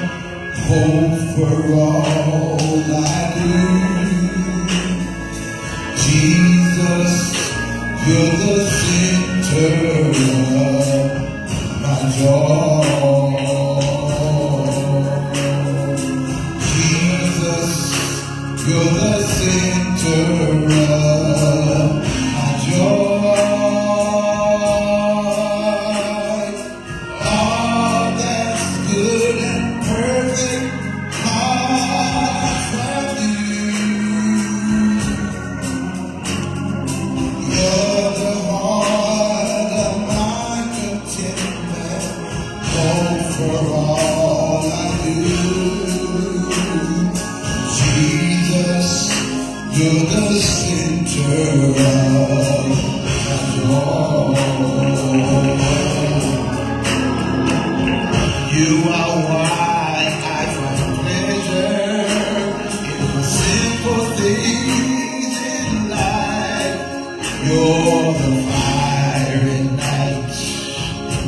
hope for all I do. Jesus, you're the center of my joy. Jesus, you're the center of my joy. All that's good and perfect comes from you. You're the heart of my contentment, hope for all I do. Jesus, you're the center of my joy. You are why I find pleasure in the simple things in life. You're the fire in nights,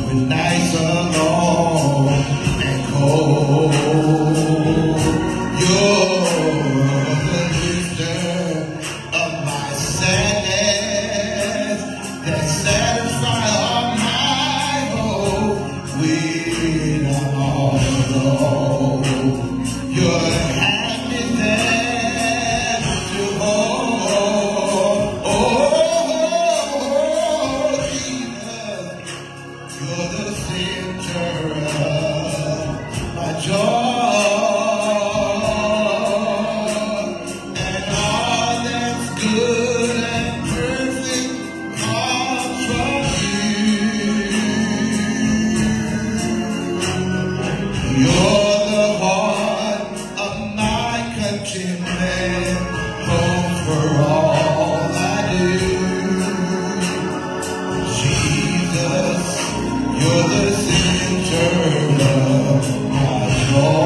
when nights are long and cold. You're the lifter of my sadness, that satisfies all my hope when I'm all alone. You're happiness to hold. Oh, Jesus, you're the center of my joy. And all that's good and perfect comes from you. You're the heart of my contentment, hope for all I do. Jesus, you're the center of my joy.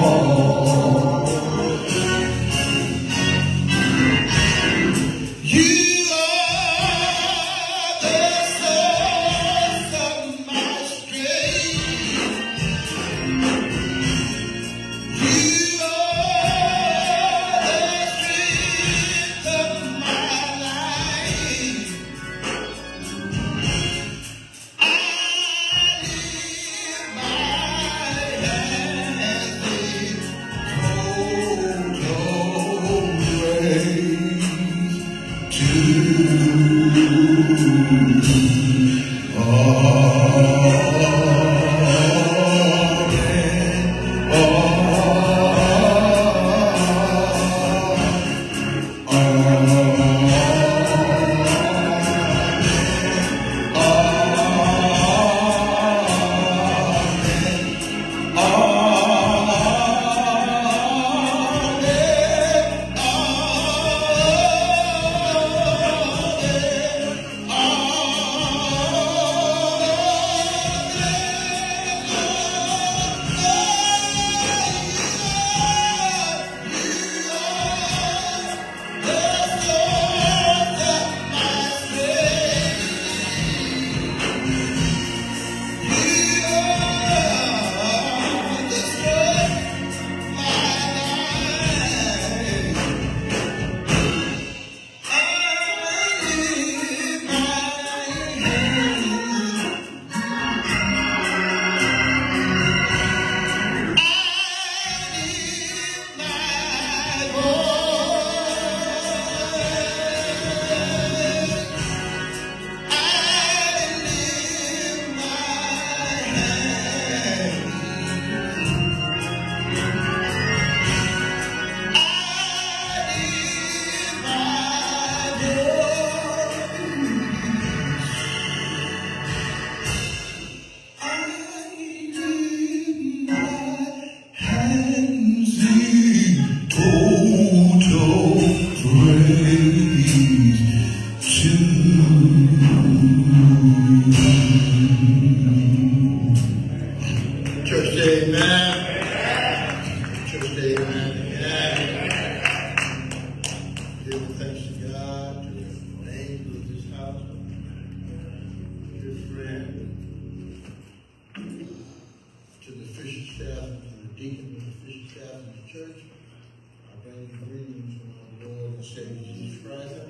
greetings from our Lord and Savior Jesus Christ of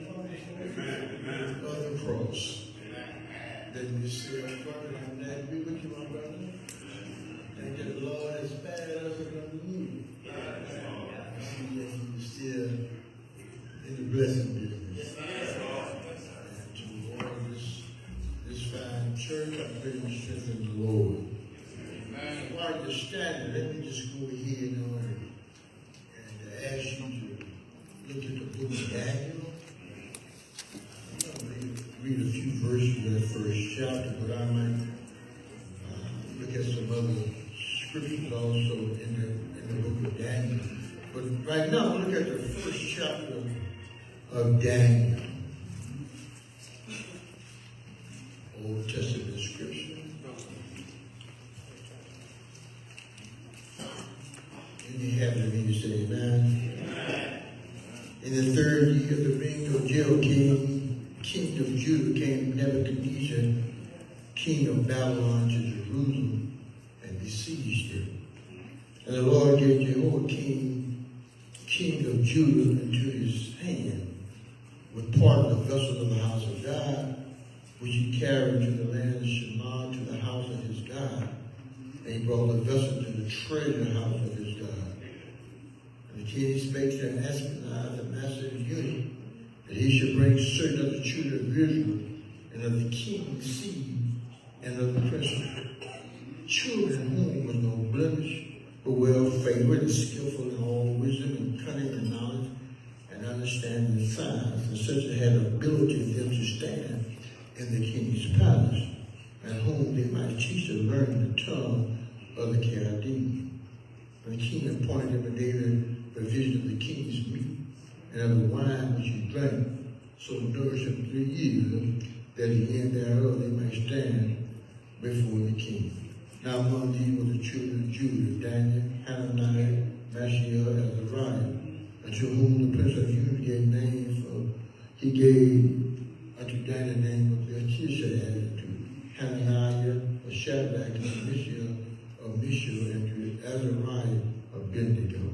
the cross. Let me say up front, and I'm glad to be with you, my brother. Thank you, the Lord has spared us from you. I see that you're still in the blessing business. And to all this fine church, I pray you strengthen the Lord. While you're standing, let me just go ahead and ask you to look at the book of Daniel. I'm going to read a few verses of that first chapter, but I might look at some other scriptures also in the book of Daniel. But right now, look at the first chapter of Daniel. Old Testament scripture. And you have it, you say amen. In the third year of the reign of Jehoiakim, king of Judah, came Nebuchadnezzar, king of Babylon, to Jerusalem and besieged it. And the Lord gave Jehoiakim, king of Judah, into his hand, with part of the vessels of the house of God, which he carried to the land of Shinar, to the house of his God. And he brought the vessel to the treasure house of his God. And the king spake to Ashpenaz, the master of the eunuch, that he should bring certain of the children of Israel, and of the king's seed, and of the prince's children, whom was no blemish, but well favored and skillful in all wisdom and cunning and knowledge and understanding and science, and such as had ability of them to stand in the king's palace, and whom they might teach to learn the tongue of the Chaldean. And the king appointed him a daily provision of the king's meat, and of the wine which he drank, so nourished him 3 years, that at the end thereof they might stand before the king. Now among these were the children of Judah, Daniel, Hananiah, Mishael, Azariah, unto whom the prince of Judah gave names, for he gave unto Daniel the name of Belteshazzar, and to Hananiah of Shadrach, and to Mishael of Mishael, and to Azariah of Abednego.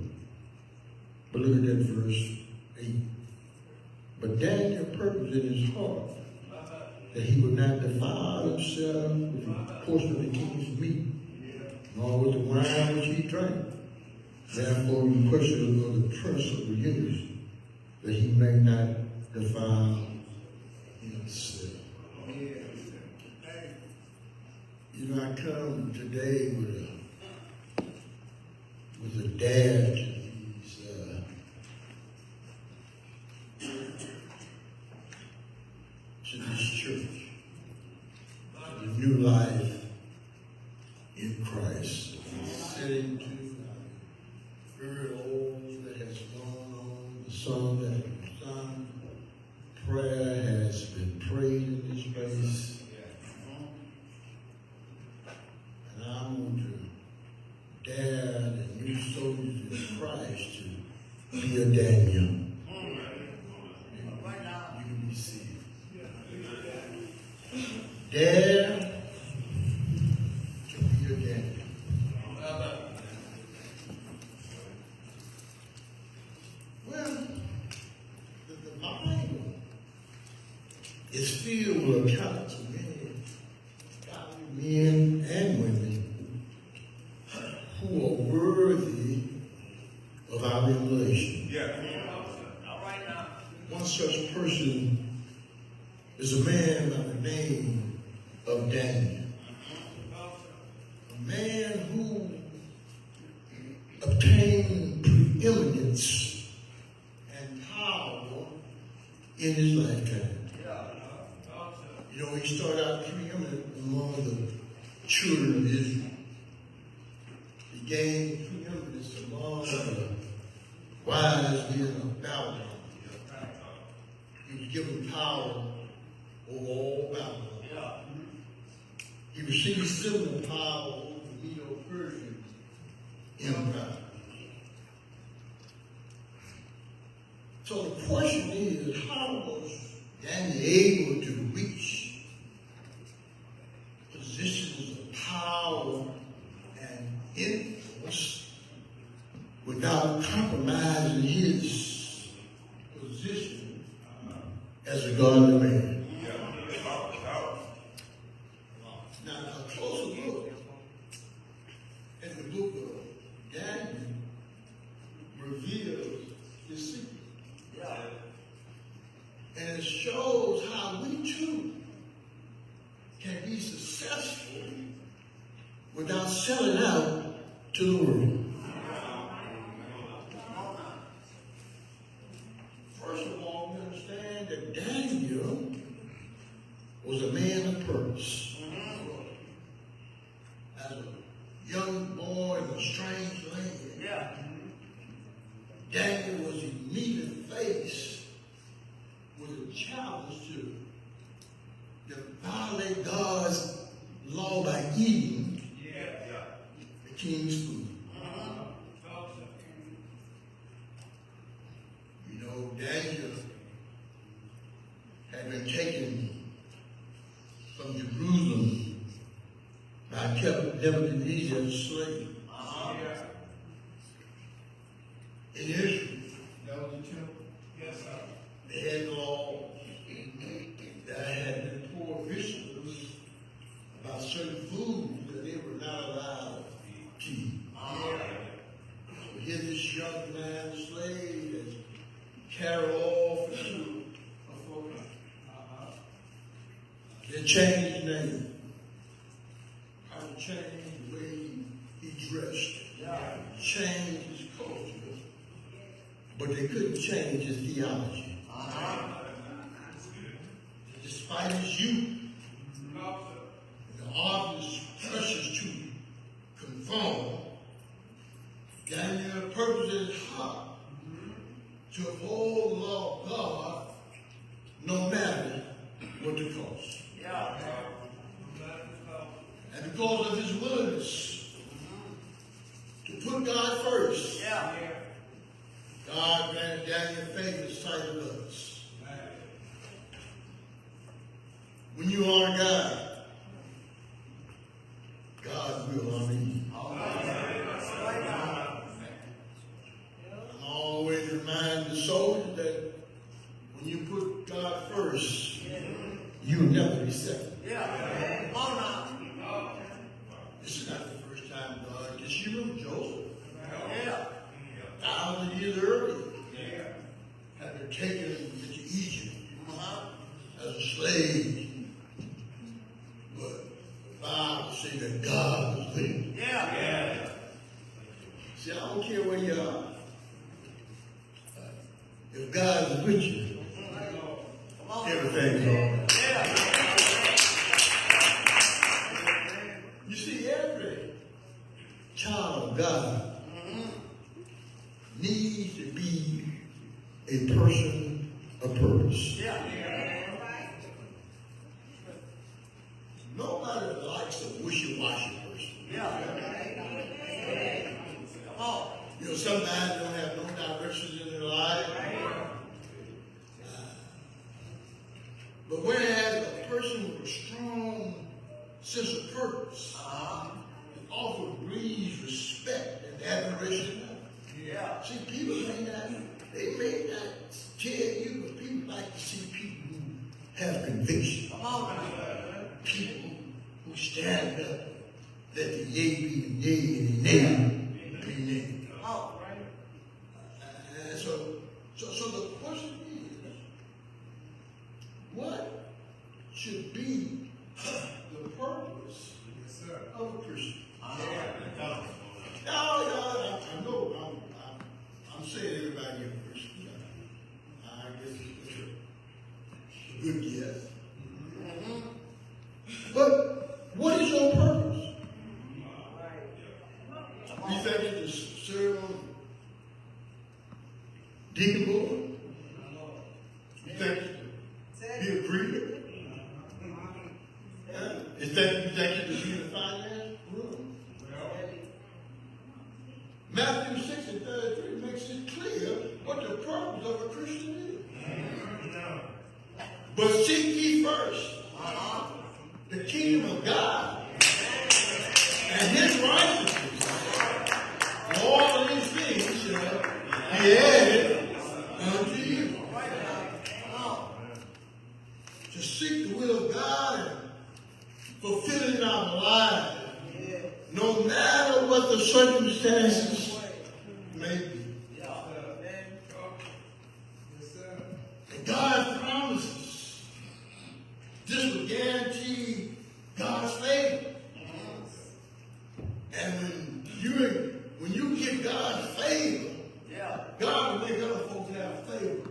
But look at that verse 8. But Daniel purposed in his heart that he would not defile himself with a portion of the king's meat, nor with the wine which he drank. Therefore he requested of the prince of the eunuchs that he may not defile himself. You know, I come today with a dare to this church, the new life in Christ. Sitting to heard all that has gone on, the song that has been sung, prayer has been prayed in this place. And I want to dare the new soldiers in Christ to be a Daniel. You can be seated. Dare to be a Daniel. Well, the Bible is filled with accounts of many godly men and women who are worthy of our emulation. One such person is a man by the name of Daniel. A man who obtained preeminence and power in his lifetime. You know, he started out preeminent among the children of Israel. He gained preeminence among the wise men of Babylon. He was given power over all Babylon. He received similar power over the Medo-Persian Empire. So the question is, how was Daniel able to reach positions of power and influence without compromising his position as a godly man. Now, a closer look at the book of Daniel reveals his secret. And it shows how we too can be successful without selling out to the world. First of all, we understand that Daniel was a man of purpose. As a young boy in a strange land, Daniel was immediately faced with a challenge to violate God's law by eating the king's food. You know, Daniel had been taken from Jerusalem by Nebuchadnezzar as a slave. In Israel, that was the temple. Yes, sir. They had laws that had been poor visitors about certain foods that they were not allowed to eat. So here this young man, slave, is carried off into a foreign country. They changed his name. How to change the way he dressed. Change his culture. But they couldn't change his theology. Despite his youth, the obvious pressures to conform, Daniel purposed in his heart to uphold the law of God no matter what the cost. And because of his willingness to put God first, God granted Daniel favor in sight of others. When you honor God, God will honor you. I'm always reminding the soldiers that when you put God first, you'll never be second. This is not the first time God did. You remember Joseph? 1,000 years earlier, had been taken into Egypt as a slave. But the Bible says that God was with him. See, I don't care where you are. If God is with you, everything's all right. You see, every child of God needs to be a person of purpose. Nobody likes a wishy-washy person. You know, sometimes they don't have no directions in their life. But whereas a person with a strong sense of purpose often breeds respect and admiration. See, people they may not tell you, but people like to see people who have conviction. People who stand up, let the yea be the yea and the nay be nay. So the question is, what should be the purpose of a Christian? I know I'm saying everybody a Christian. I guess it's a good guess. But what is your purpose? You think it's to serve on deacon board? You think it's to be a preacher? You think it's to be in the finance room? Matthew 6:33 makes it clear what the purpose of a Christian is. But seek ye first the kingdom of God and his righteousness. And all of these things shall be added unto you. To seek the will of God and fulfill it in our lives, no matter what the circumstances may be. God promises this will guarantee God's favor. And when you get God's favor, God will make other folks have favor.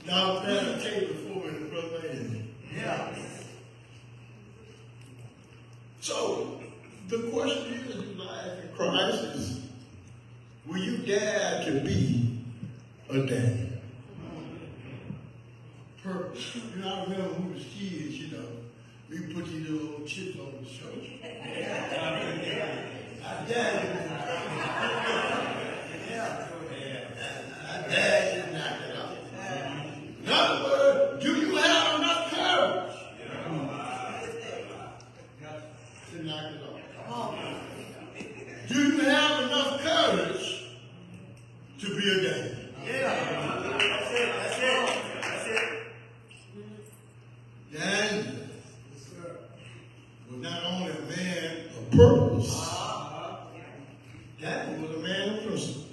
Now, Pastor Taylor for me, Brother Andy. So, the question is, in life in Christ is, will you dare to be a Daniel? Purpose. You know, I remember when we was kids, you know, we put these little chips on the shoulder. I dare you. I dare you to knock it off. In other words, do you have enough courage to knock it off? Do you have enough courage to be a Daniel? Daniel was not only a man of purpose, Daniel was a man of principle.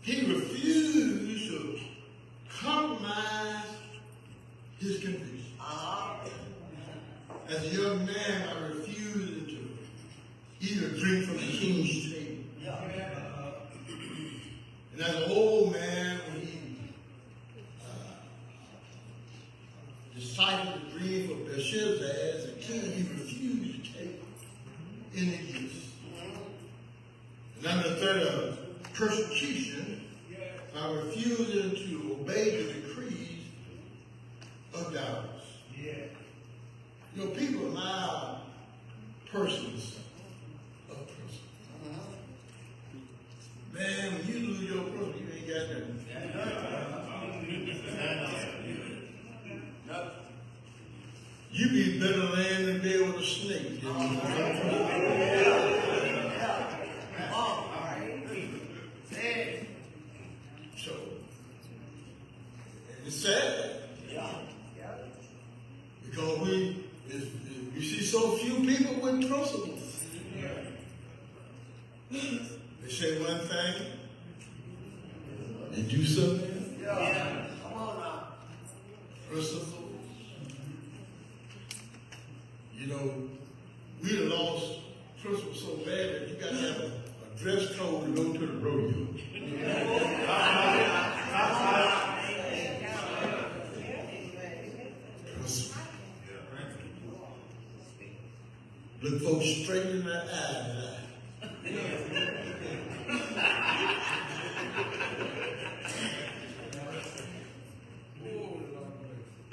He refused to compromise his conviction. As a young man, I refused to eat or drink from the king's table. And as an old man, when he deciphered the dream of Belshazzar as a king, he refused to take any gifts. And under the threat of persecution, by refusing to obey the decrees of Darius. You know, people admire persons of person. Man, when you lose your person, you ain't got nothing. You be better laying in bed with a snake than with a So, it's sad. Because we see so few people with principles. They say one thing, they do something. Principles. You know, we done lost principles so bad that you got to have a dress code to go to the rodeo. Look folks straight in the eye.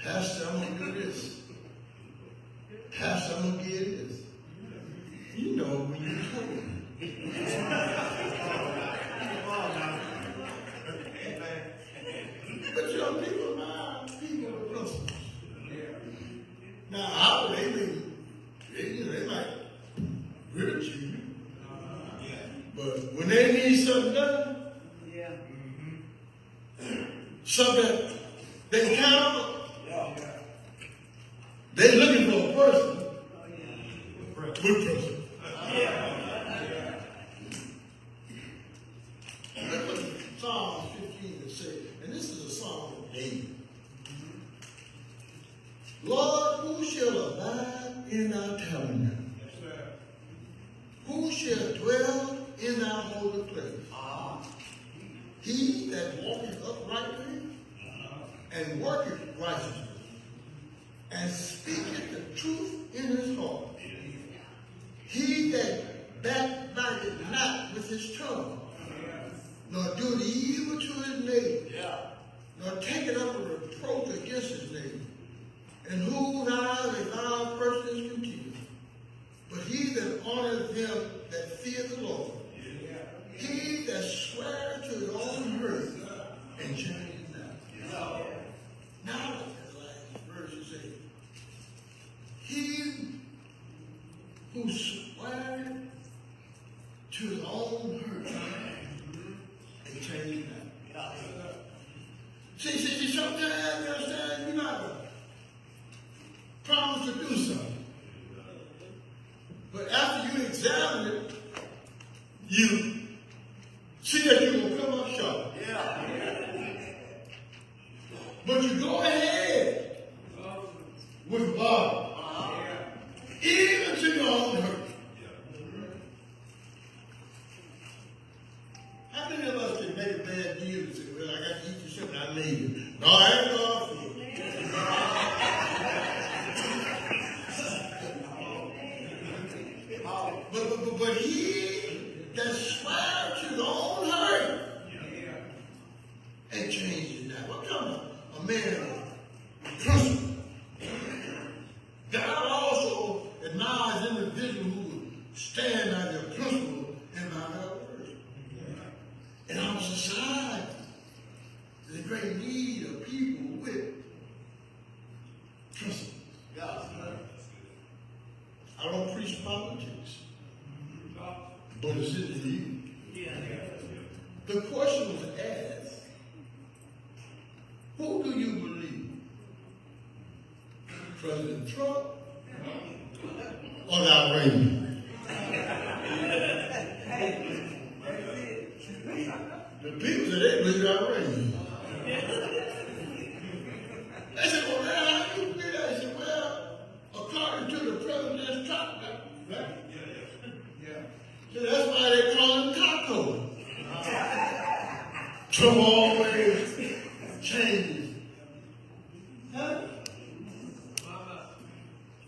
Pastor, I'm going to do this. Pastor, I'm going to get this. You know when you told me. But you know, people with principles. Now, they might ridicule you. But when they need something done, something they count on, they're looking for a person with principles. Look what Psalm 15 is saying, and this is a song of David. Lord, who shall abide in thy tabernacle? Who shall dwell in thy holy place? He that walketh uprightly and worketh righteousness, and speaketh the truth in his heart. He that backbiteth not with his tongue, nor doeth evil to his neighbor, nor taketh up a reproach against his neighbor, and whose eyes a vile person is contemned. But he that honoreth them that fear the Lord, he that sweareth to his own earth and changes not. Now, like the last verse, it says, he sometimes, you understand, you're not promised to do something. But after you examine it, you see that you're going to come up short. But you go ahead with God, even to your own hurt. How many of us can make a bad deal and say, well, I got to eat this something I made it? No, I ain't God for you. But he that swear to his own hurt ain't changing that. What kind of a man of principle? God also admires individuals who would stand by their principle and by their word. In our society, there's a great need of people with principle. I don't preach politics, but it's in you. The question was asked, who do you believe? President Trump or the Iranian? The people said they believe the Iranian. They said, well, man, how do you feel? I said, well, according to the president's top, right? So that's why they call him Taco. Trump always changes. Huh?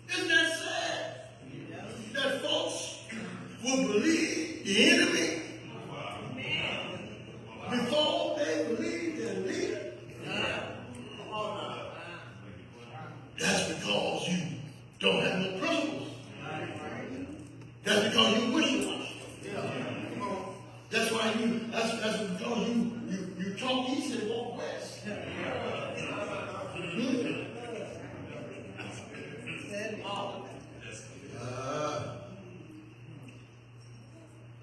Isn't that sad? That folks will believe the enemy before they believe their leader. That's because you don't have no principles. That's because you wishy-washy. That's why that's because you talk east and walk west.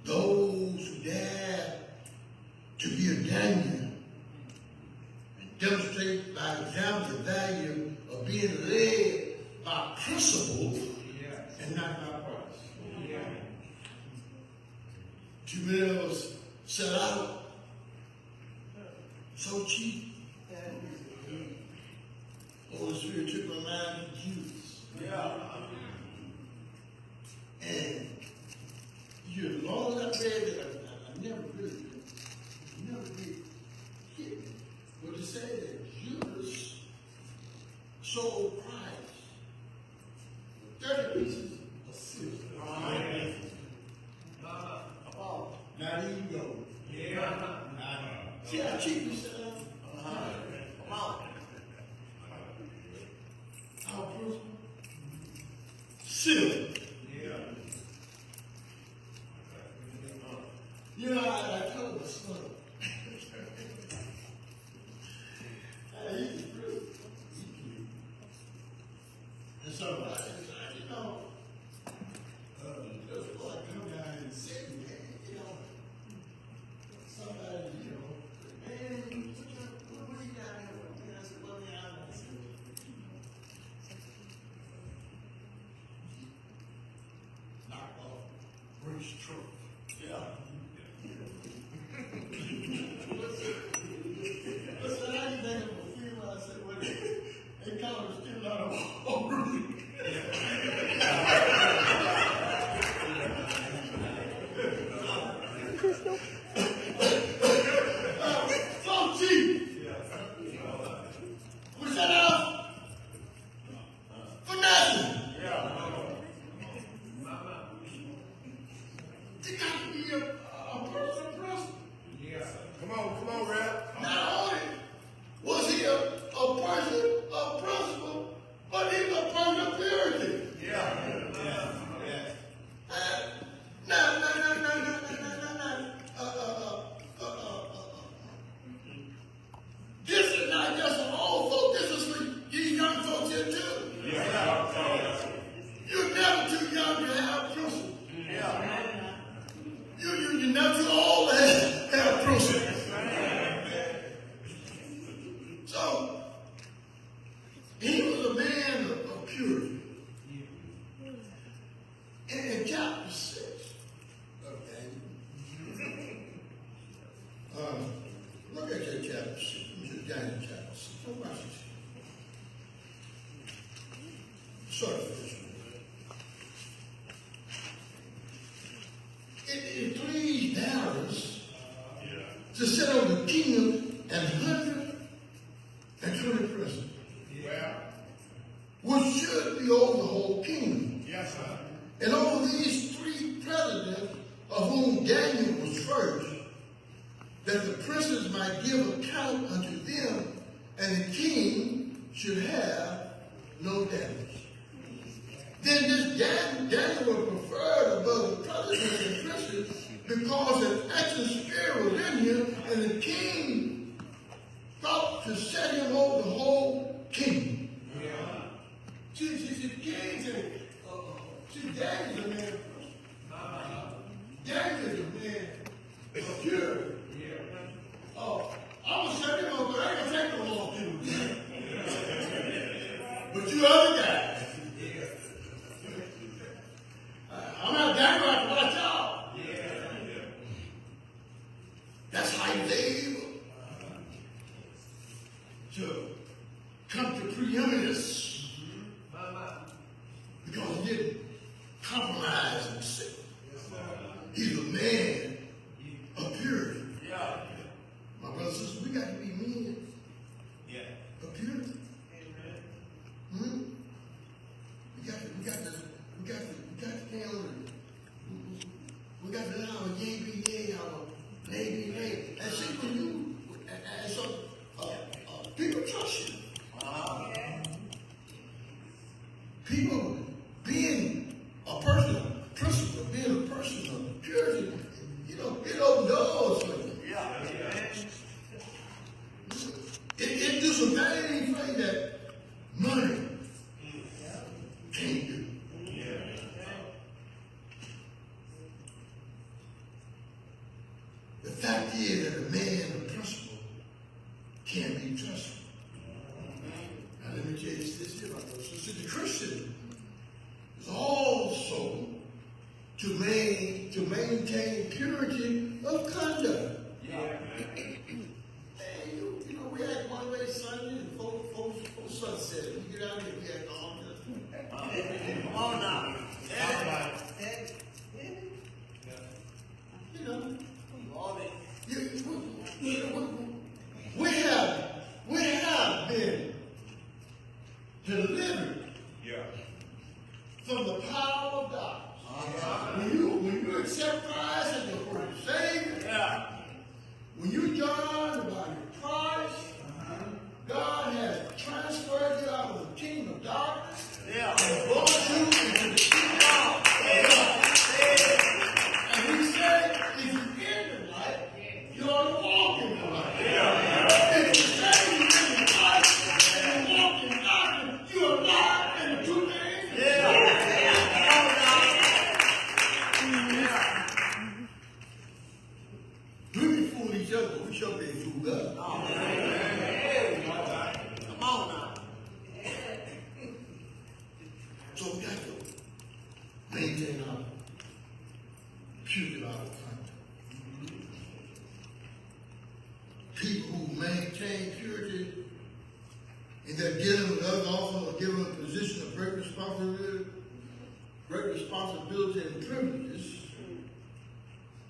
Those who dare to be a Daniel and demonstrate by example the value of being led by principle and not by price. Too many of us set out so cheap. Holy Spirit took my mind to Jesus. And as long as I read it, I never really hit me. But it said that Judas sold Christ for 30 pieces of silver. Not even gold. See how cheap we sell? Our proof? Silver. You know, I told my son, he's really, and somebody said, you know, there's a boy come down and sit me, you know, somebody, you know, man, what are you down here with? And I said, well, yeah, I don't see it. Knock off, Bruce Trump. Yeah. They call it still out of hungry. So cheap. We set out for nothing. They got to be a was a man of purity. And in chapter 6 of Daniel, look at that chapter 6. Daniel chapter 6. Don't watch this. Sorry for this one. It pleased Darius to set on the kingdom and 120 presidents. Which should be over the whole kingdom. Yes, sir. And over these 3 presidents, of whom Daniel was first, that the princes might give account unto them, and the king should have no damage. Then this Daniel was preferred above the presidents and princes because an excellent spirit was in him, and the king thought to set him over the whole kingdom. See, the king said, see, Daniel's a man. Daniel's a man of purity. Oh, I'm going to set him over, but I ain't going to take no long too. But you other guys, I'm not Daniel, I have to watch out. That's how he's able to come to preeminence. Because he didn't compromise himself. He's a man of purity. My brothers and sisters, we got to be men of purity. We got to handle it. We got to let our yea be yea, our nay be nay. And see, when you, and so people trust you. People being a person of principle, being a person of purity, it opens doors for you. It do some things that money can't do. The fact is that a man of principle can be trusted. Now let me tell you this here, my brothers. So the Christian is also to maintain purity of conduct. We act one way Sunday and folks sunset. You get out here, we act all the Come on now. We have been delivered from the power of darkness. When you accept Christ as your Lord and Savior, when you join the body of Christ, God has transferred you out of the kingdom of darkness and brought you into the kingdom of God. And He said, if you're in the light, you ought to walk in the light. If you say you're in the light and you walk in darkness, you are lying and the truth ain't. We be fooling each other, but we sure be fooled God. Come on now. So we got to maintain our purity of our conduct. People who maintain purity in their dealing with others also are given a position of great responsibility and privileges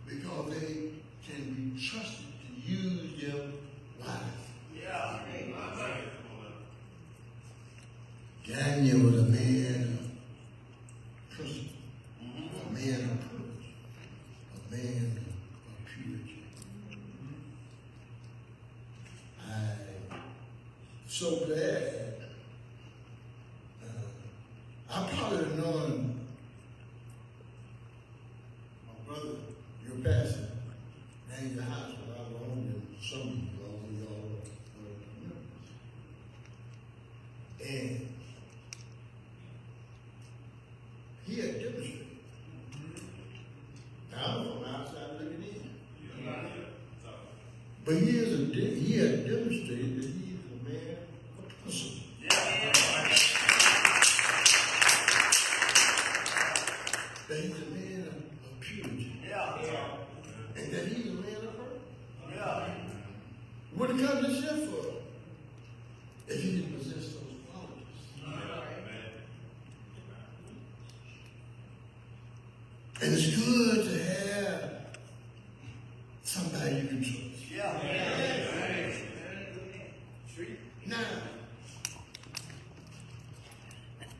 because they can be trusted to use them wisely. Daniel was a man of principle, a man of purpose, a man of purity. I'm so glad. I probably have known my brother, your pastor, named the house when I was on, and some of y'all and he had demonstrated. Now I'm from outside looking in. But he had demonstrated that he is a man of principle. he possessed those qualities. And it's good to have somebody you can trust. Now,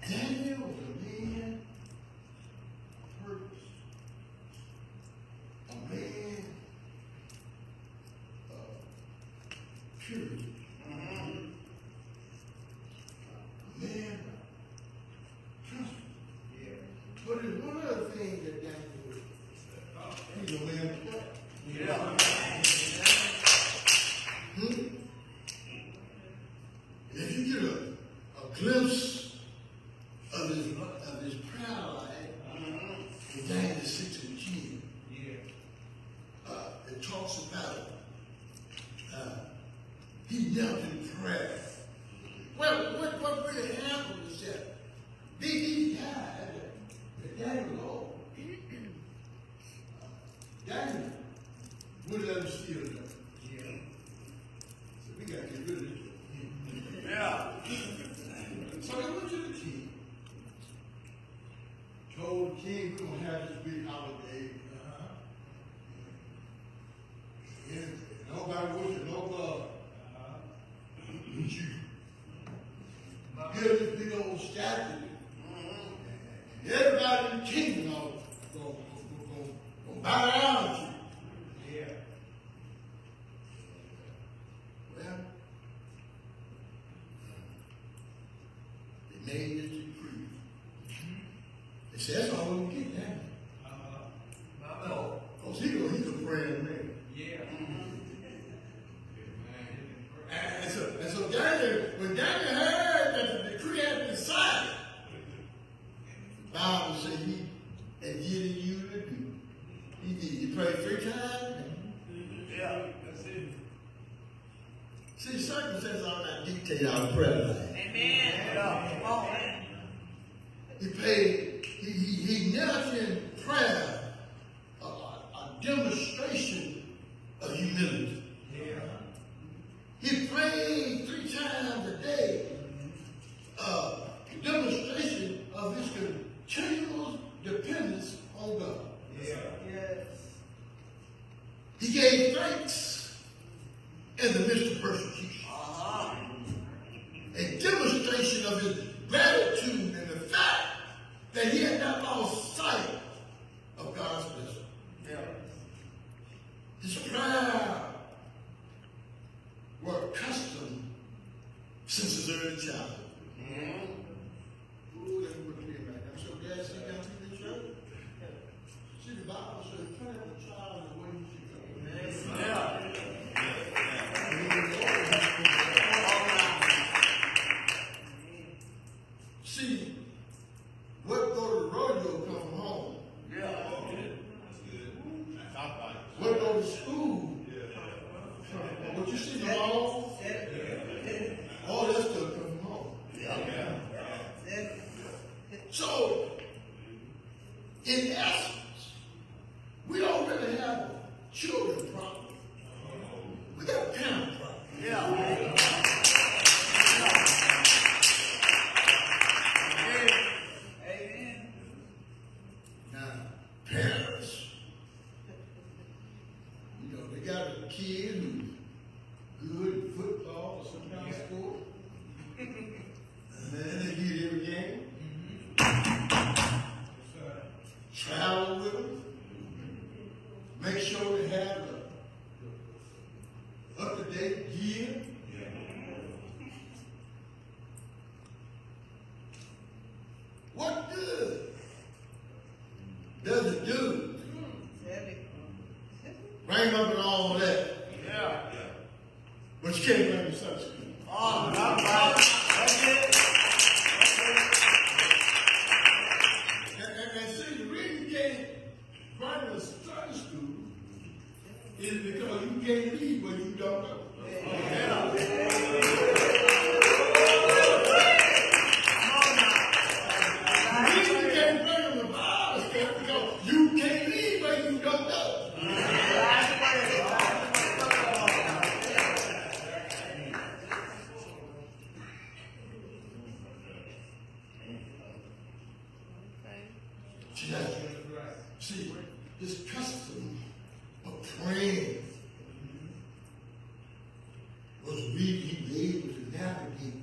Daniel was a man of purpose, a man of purity, a man of trust. But there's one other thing that Daniel was. He's a man of prayer. If you get a glimpse of his prayer life in Daniel 6 and 10, it talks about he knelt in prayer. Well, what really happened is that these guys that Daniel Daniel wouldn't let him steal them. So we got to get rid of this. So they went to the king. Told the king we're going to have this big holiday. And nobody worship no God. But you. Build this big old statue. And everybody in the kingdom gonna bow down to you. Well, they made this decree. They said, that's all we can get down. No, because he's a praying man. And so Daniel, when Daniel heard that the decree had been signed, the Bible said he had given you to do. He did. He prayed 3 times. That's it. See, circumstances are not dictated our prayer life. He prayed. He knelt in prayer, a demonstration of humility. He prayed 3 times a day, a demonstration of his continual dependence on God. He gave thanks in the midst of persecution. A demonstration of his gratitude and the fact that he had not lost sight of God's blessing. His prayer were accustomed since his early childhood. Ooh, that's what we right now. I'm so glad to see down to the church. See, the Bible says, train up a child in the way he should go. See, what go to the rodeo come from home. What go to school. What you see them all that stuff come from home. So, in essence, we don't really have a children problem. We got a parent problem. Now, parents, they got a kid who's good in football or some kind of sport. And then they get every game. Travel with them. Make sure they have the up-to-date gear. What good does it do? Bring up and all that. But you can't bring the such. And see, the reason you can't bring the Sunday school is because you can't read what you don't know. The reason you can't bring them the Bible is because you can't read what you don't know. See, this custom of praying was really able to navigate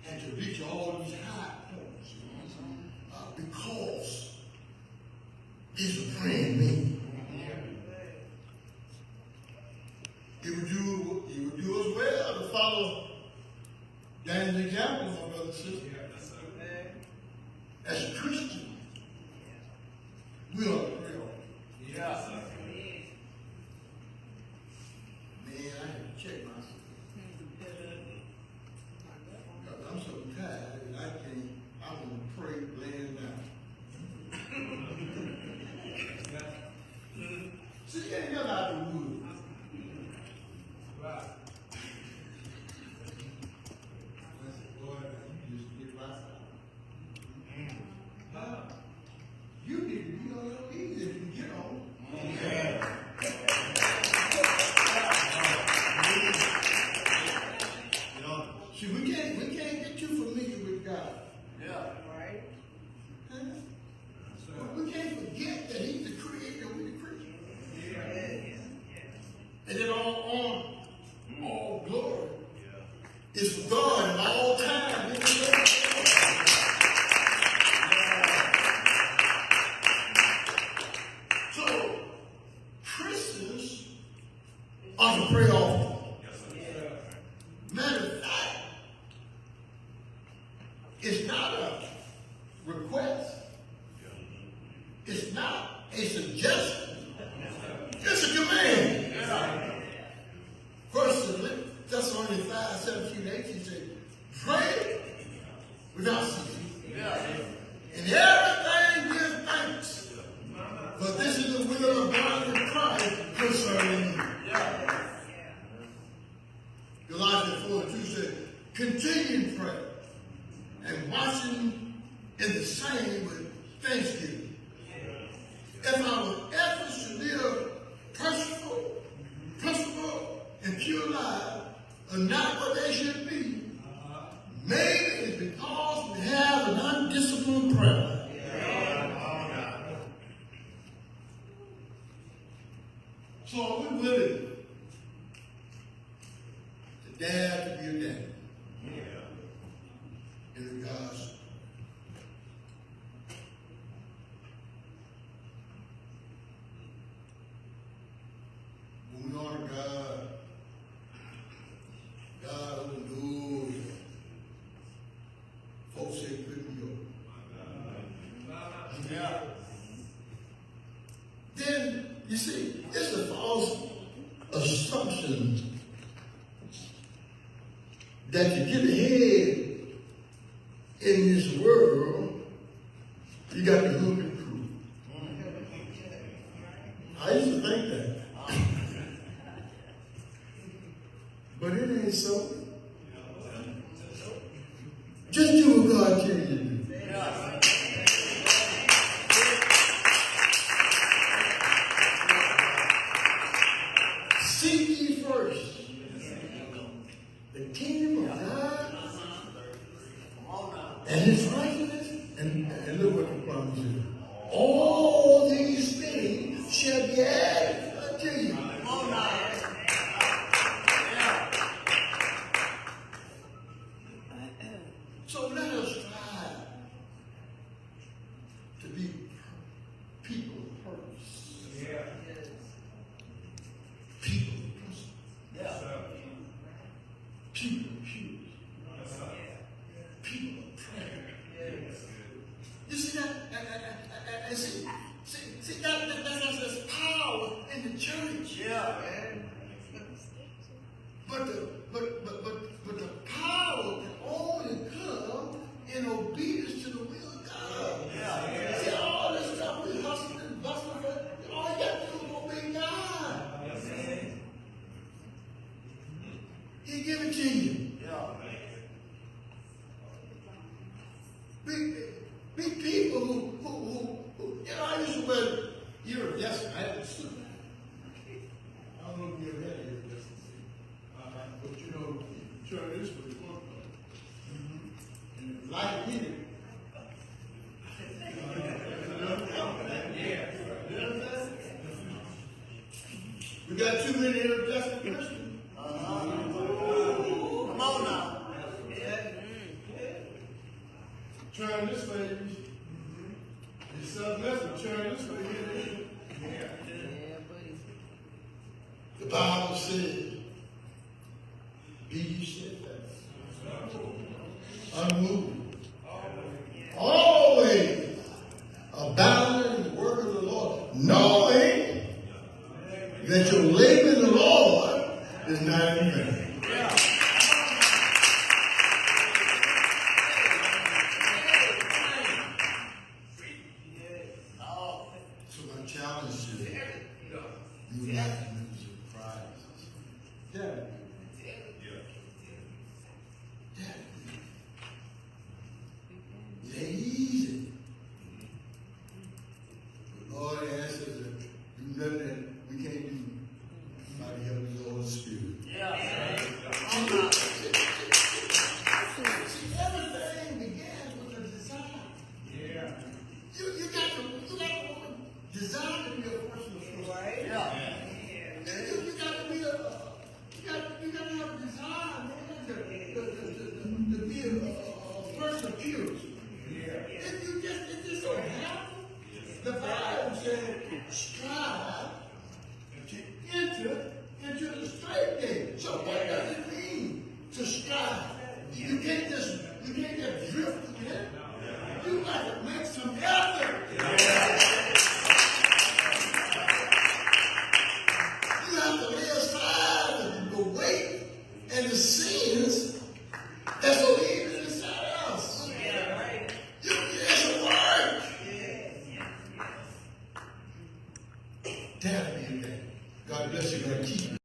and to reach all these high points because these are praying men. It would do us well to follow Daniel's example, my brother and sister. As a Christian, we ought to pray on it. Yeah. Man, I have to check myself. I'm so tired that I want to pray laying down. See, you ain't got out of the woods. Right. I said, boy, you just get right out. You need to be on your knees if you get on. Yeah. See, we can't get too familiar with God. Yeah. Right. Huh? We can't forget that He's the creator, we're the creature. Yeah. And then all glory is for God at all times. So, Christians ought to pray often. Matter of fact, it's not a request. It's not a suggestion. It's a command. First Thessalonians 5:17-18 says, pray without ceasing. And everything give thanks. For this is the will of God in Christ concerning you. Galatians 4:2 says, continue in prayer and watching in the same with thanksgiving. If our efforts to live principle and pure lives are not what they should be, maybe it's because we have an undisciplined prayer. So are we willing to dare to be a daddy in regards when we honor God, God opened doors. Folks say couldn't go. Yeah. Then you see, it's a false assumption that to get ahead in this world, you got to hook and prove. I used to think that. But it ain't so. Just do what God tells you to do. Seek ye first the kingdom of God and His righteousness, and look what the promise is. All these things shall be added unto you. So let us strive to be people of purpose. People of principle. People of peace. People of prayer. You see that? And see that's power in the church. Yeah. But the power can only come in obedience to the will of God. Yeah. See, all this stuff we hustling and bustling for, all you got to do is obey God. He give it to you. Yeah. Be people who I used to wear iridescent. I had to suit. I don't know if you ever had iridescent. too many iridescent Christians. Come on now. Turn this way. It's something else, but turn this way. The Bible says, be ye steadfast, unmoved, always abounding in the work of the Lord, knowing that your labor in the Lord is not in vain. So my challenge is, you like members of Christ. Yeah. It ain't easy. But Lord asks us to do nothing that we can't do by the help of the Holy Spirit. See, everything begins with a desire. You got to desire to be a personal Christian. Right? You got to be you got to have a desire, man, to be a person of purity.